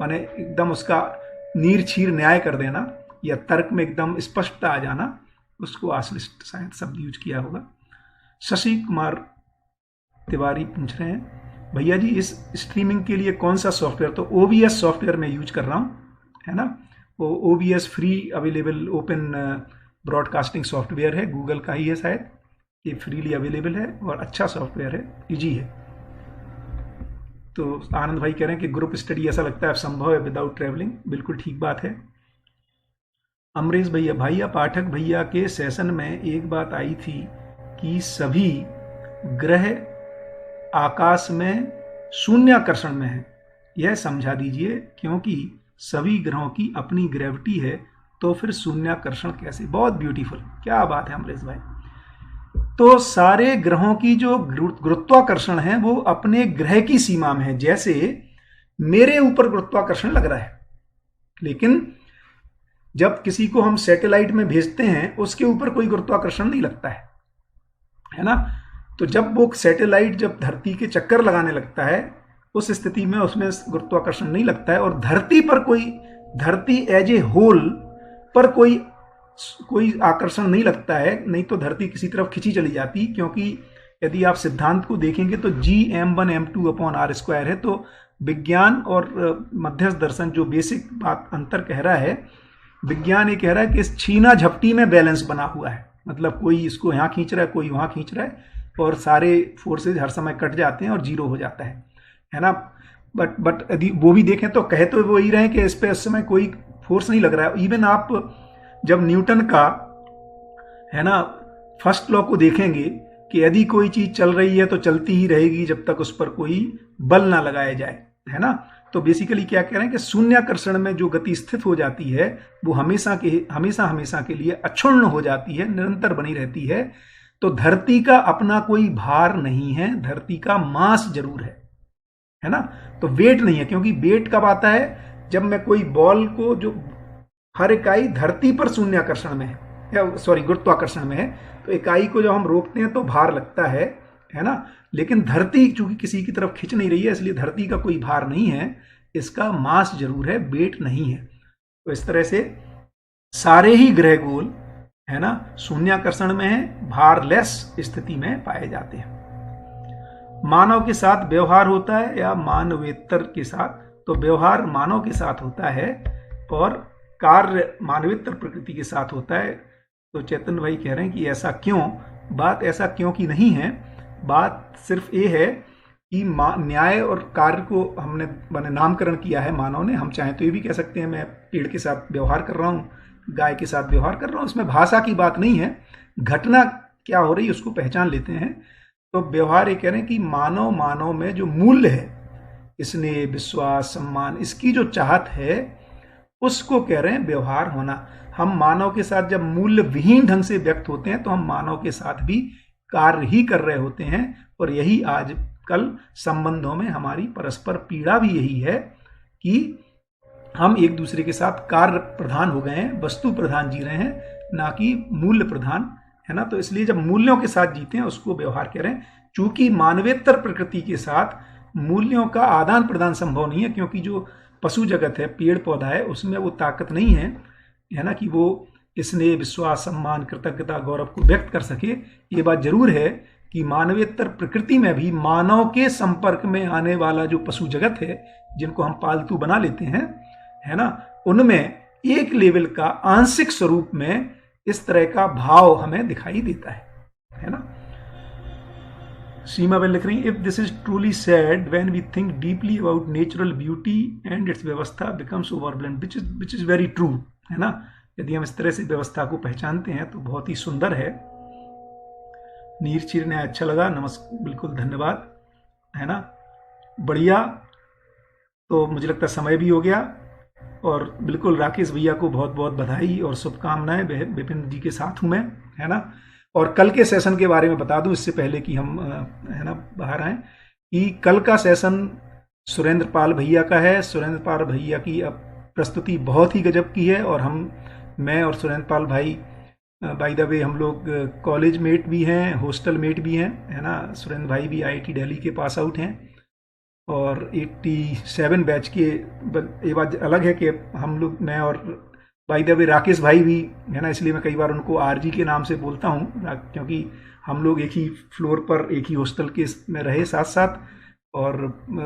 माने एकदम उसका नीर छीर न्याय कर देना, या तर्क में एकदम स्पष्टता आ जाना, उसको आश्लिष्ट शायद शब्द यूज किया होगा। शशि कुमार तिवारी पूछ रहे हैं, भैया जी इस स्ट्रीमिंग के लिए कौन सा सॉफ्टवेयर? तो OBS सॉफ्टवेयर में यूज कर रहा हूँ, है ना। वो OBS free available open broadcasting software है, गूगल का ही है शायद, ये फ्रीली अवेलेबल है और अच्छा सॉफ्टवेयर है, इजी है। तो आनंद भाई कह रहे हैं कि ग्रुप स्टडी ऐसा लगता है संभव है विदाउट ट्रैवलिंग। बिल्कुल ठीक बात है। अमरीश भैया, भैया पाठक भैया के सेशन में एक बात आई थी कि सभी ग्रह आकाश में शून्याकर्षण में है, यह समझा दीजिए, क्योंकि सभी ग्रहों की अपनी ग्रेविटी है, तो फिर शून्याकर्षण कैसे। बहुत ब्यूटीफुल, क्या बात है अमरीश भाई। तो सारे ग्रहों की जो गुरुत्वाकर्षण है वो अपने ग्रह की सीमा में है। जैसे मेरे ऊपर गुरुत्वाकर्षण लग रहा है, लेकिन जब किसी को हम सैटेलाइट में भेजते हैं उसके ऊपर कोई गुरुत्वाकर्षण नहीं लगता है ना। तो जब वो सैटेलाइट जब धरती के चक्कर लगाने लगता है उस स्थिति में उसमें गुरुत्वाकर्षण नहीं लगता है। और धरती पर धरती एज ए होल पर कोई आकर्षण नहीं लगता है, नहीं तो धरती किसी तरफ खिंची चली जाती। क्योंकि यदि आप सिद्धांत को देखेंगे तो Gm1m2/r² है। तो विज्ञान और मध्यस्थ दर्शन जो बेसिक बात अंतर कह रहा है, विज्ञान ये कह रहा है कि इस छीना झपटी में बैलेंस बना हुआ है, मतलब कोई इसको यहाँ खींच रहा है, कोई वहाँ खींच रहा है, और सारे फोर्सेज हर समय कट जाते हैं और जीरो हो जाता है ना। बट यदि वो भी देखें तो कहे तो वो ही रहे कि इस पे इस समय कोई फोर्स नहीं लग रहा है। इवन आप जब न्यूटन का है ना फर्स्ट लॉ को देखेंगे कि यदि कोई चीज चल रही है तो चलती ही रहेगी जब तक उस पर कोई बल ना लगाया जाए, है ना। तो बेसिकली क्या कह रहे हैं कि शून्याकर्षण में जो गति स्थित हो जाती है वो हमेशा के लिए अक्षुण्ण हो जाती है, निरंतर बनी रहती है। तो धरती का अपना कोई भार नहीं है, धरती का मास जरूर है ना। तो वेट नहीं है, क्योंकि वेट कब आता है, जब मैं कोई बॉल को, जो हर इकाई धरती पर शून्याकर्षण में है, या सॉरी गुरुत्वाकर्षण में है, तो इकाई को जब हम रोकते हैं तो भार लगता है ना। लेकिन धरती चूंकि किसी की तरफ खिंच नहीं रही है, इसलिए धरती का कोई भार नहीं है, इसका मास जरूर है, वेट नहीं है। तो इस तरह से सारे ही ग्रह गोल है ना शून्याकर्षण में है, भारलेस स्थिति में पाए जाते हैं। मानव के साथ व्यवहार होता है या मानवेतर के साथ, तो व्यवहार मानव के साथ होता है और कार्य मानवेतर प्रकृति के साथ होता है। तो चैतन्य भाई कह रहे हैं कि ऐसा क्यों, बात ऐसा क्यों की नहीं है, बात सिर्फ ये है कि न्याय और कार्य को मैंने नामकरण किया है मानव ने। हम चाहें तो ये भी कह सकते हैं मैं पेड़ के साथ व्यवहार कर रहा हूँ, गाय के साथ व्यवहार कर रहा हूँ, उसमें भाषा की बात नहीं है, घटना क्या हो रही है उसको पहचान लेते हैं। तो व्यवहार ये कह रहे हैं कि मानव में जो मूल्य है, स्नेह, विश्वास, सम्मान, इसकी जो चाहत है उसको कह रहे हैं व्यवहार होना। हम मानव के साथ जब मूल्य विहीन ढंग से व्यक्त होते हैं तो हम मानव के साथ भी कार्य ही कर रहे होते हैं। और यही आजकल संबंधों में हमारी परस्पर पीड़ा भी यही है कि हम एक दूसरे के साथ कार्य प्रधान हो गए हैं, वस्तु प्रधान जी रहे हैं, ना कि मूल्य प्रधान, है ना। तो इसलिए जब मूल्यों के साथ जीते हैं उसको व्यवहार कह रहे हैं। चूंकि मानवेतर प्रकृति के साथ मूल्यों का आदान प्रदान संभव नहीं है, क्योंकि जो पशु जगत है, पेड़ पौधा है, उसमें वो ताकत नहीं है ना कि वो स्नेह, विश्वास, सम्मान, कृतज्ञता, गौरव को व्यक्त कर सके। ये बात जरूर है कि मानवेतर प्रकृति में भी मानव के संपर्क में आने वाला जो पशु जगत है, जिनको हम पालतू बना लेते हैं, है ना, उनमें एक लेवल का आंशिक स्वरूप में इस तरह का भाव हमें दिखाई देता है ना। सीमा बेन लिख रही, if this is truly sad when we think deeply about natural beauty and its व्यवस्था becomes overblown, which is very true, है ना। यदि हम इस तरह से व्यवस्था को पहचानते हैं तो बहुत ही सुंदर है। नीर चीरने अच्छा लगा, नमस्कार, बिल्कुल धन्यवाद, है ना, बढ़िया। तो मुझे लगता है समय भी हो गया, और बिल्कुल राकेश भैया को बहुत बहुत बधाई और शुभकामनाएं, विपिन जी के साथ हूं मैं, है ना। और कल के सेशन के बारे में बता दूं इससे पहले कि हम है ना बाहर आए, कि कल का सेशन सुरेंद्र पाल भैया का है। सुरेंद्र पाल भैया की अब प्रस्तुति बहुत ही गजब की है, और मैं और सुरेंद्र पाल भाई बाय द वे हम लोग कॉलेज मेट भी हैं, हॉस्टल मेट भी हैं, है ना। सुरेंद्र भाई भी IIT दिल्ली के पास आउट हैं और 87 बैच के। ये बात अलग है कि हम लोग, मैं और बाय द वे राकेश भाई भी, है ना, इसलिए मैं कई बार उनको RG के नाम से बोलता हूँ, क्योंकि हम लोग एक ही फ्लोर पर एक ही हॉस्टल के में रहे साथ साथ। और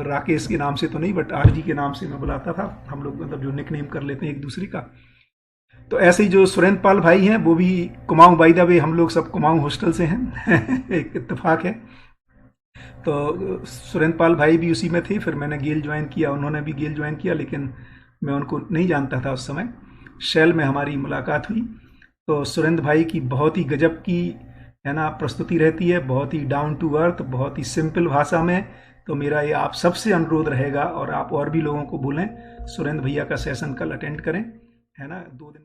राकेश के नाम से तो नहीं, बट RG के नाम से मैं बुलाता था, हम लोग मतलब जो निक नेम कर लेते हैं एक दूसरे का। तो ऐसे ही जो सुरेंद्र पाल भाई हैं वो भी कुमाऊं, बाय द वे हम लोग सब कुमाऊं हॉस्टल से हैं एक इत्तेफाक है। तो सुरेंद्र पाल भाई भी उसी में थे, फिर मैंने गेल ज्वाइन किया, उन्होंने भी गेल ज्वाइन किया, लेकिन मैं उनको नहीं जानता था उस समय। शेल में हमारी मुलाकात हुई। तो सुरेंद्र भाई की बहुत ही गजब की, है ना, प्रस्तुति रहती है, बहुत ही डाउन टू अर्थ, बहुत ही सिंपल भाषा में। तो मेरा ये आप सबसे अनुरोध रहेगा, और आप और भी लोगों को बोलें, सुरेंद्र भैया का सेशन कल अटेंड करें, है ना। 2 दिन